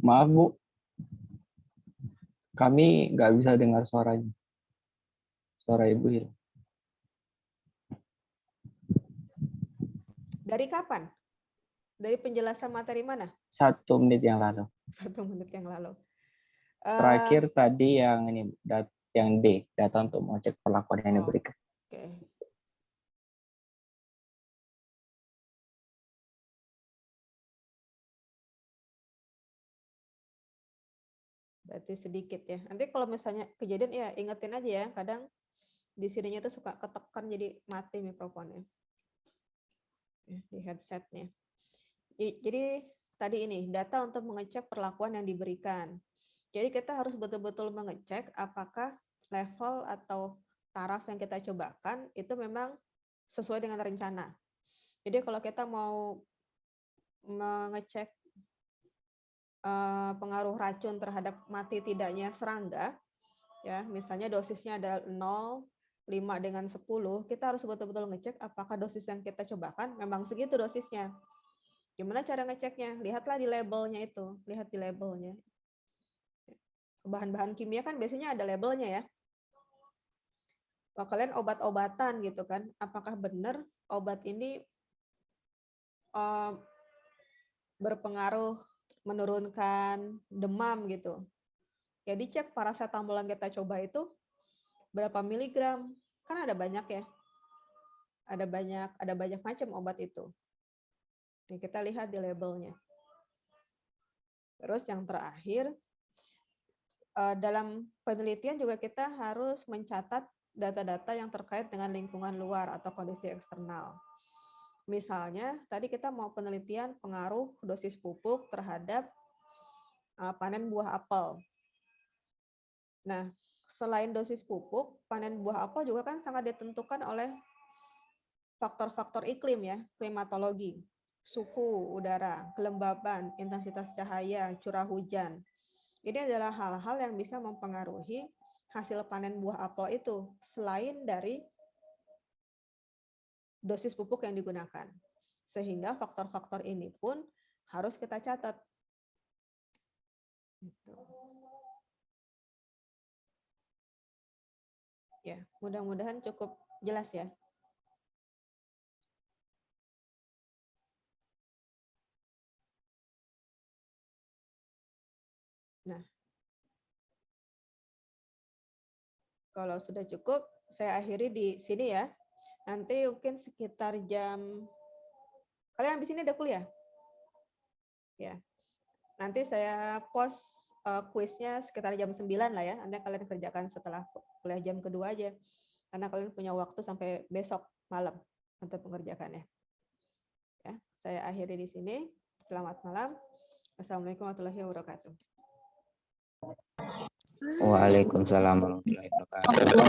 Maaf Bu, kami nggak bisa dengar suaranya. Suara Ibu hilang. Dari kapan? Dari penjelasan materi mana? 1 menit yang lalu. 1 menit yang lalu. Terakhir tadi yang ini, yang D, data untuk mengecek perlakuan yang diberikan. Oke. Berarti sedikit ya. Nanti kalau misalnya kejadian ya ingetin aja ya. Kadang di sininya tuh suka ketekan jadi mati mikrofonnya. Di headsetnya. Jadi tadi ini data untuk mengecek perlakuan yang diberikan. Jadi kita harus betul-betul mengecek apakah level atau taraf yang kita cobakan itu memang sesuai dengan rencana. Jadi kalau kita mau mengecek pengaruh racun terhadap mati tidaknya serangga, ya misalnya dosisnya ada 0, 5 dengan 10, kita harus betul-betul ngecek apakah dosis yang kita cobakan memang segitu dosisnya. Gimana cara ngeceknya? Lihatlah di labelnya itu, lihat di labelnya. Bahan-bahan kimia kan biasanya ada labelnya ya. Kalau kalian obat-obatan gitu kan, apakah benar obat ini berpengaruh menurunkan demam gitu? Ya dicek paracetamol yang kita coba itu berapa miligram, kan ada banyak ya. Ada banyak macam obat itu. Nih, kita lihat di labelnya. Terus yang terakhir, dalam penelitian juga kita harus mencatat data-data yang terkait dengan lingkungan luar atau kondisi eksternal. Misalnya, tadi kita mau penelitian pengaruh dosis pupuk terhadap panen buah apel. Nah, selain dosis pupuk, panen buah apel juga kan sangat ditentukan oleh faktor-faktor iklim ya, klimatologi, suhu udara, kelembaban, intensitas cahaya, curah hujan. Ini adalah hal-hal yang bisa mempengaruhi hasil panen buah apel itu, selain dari dosis pupuk yang digunakan. Sehingga faktor-faktor ini pun harus kita catat. Ya, mudah-mudahan cukup jelas ya. Nah, kalau sudah cukup, saya akhiri di sini ya. Nanti mungkin sekitar jam, kalian habis ini ada kuliah? Ya, nanti saya post kuisnya sekitar jam 9 lah ya. Nanti kalian kerjakan setelah kuliah jam kedua aja. Karena kalian punya waktu sampai besok malam untuk mengerjakannya. Ya, saya akhiri di sini. Selamat malam. Assalamualaikum warahmatullahi wabarakatuh. Waalaikumsalam warahmatullahi wabarakatuh.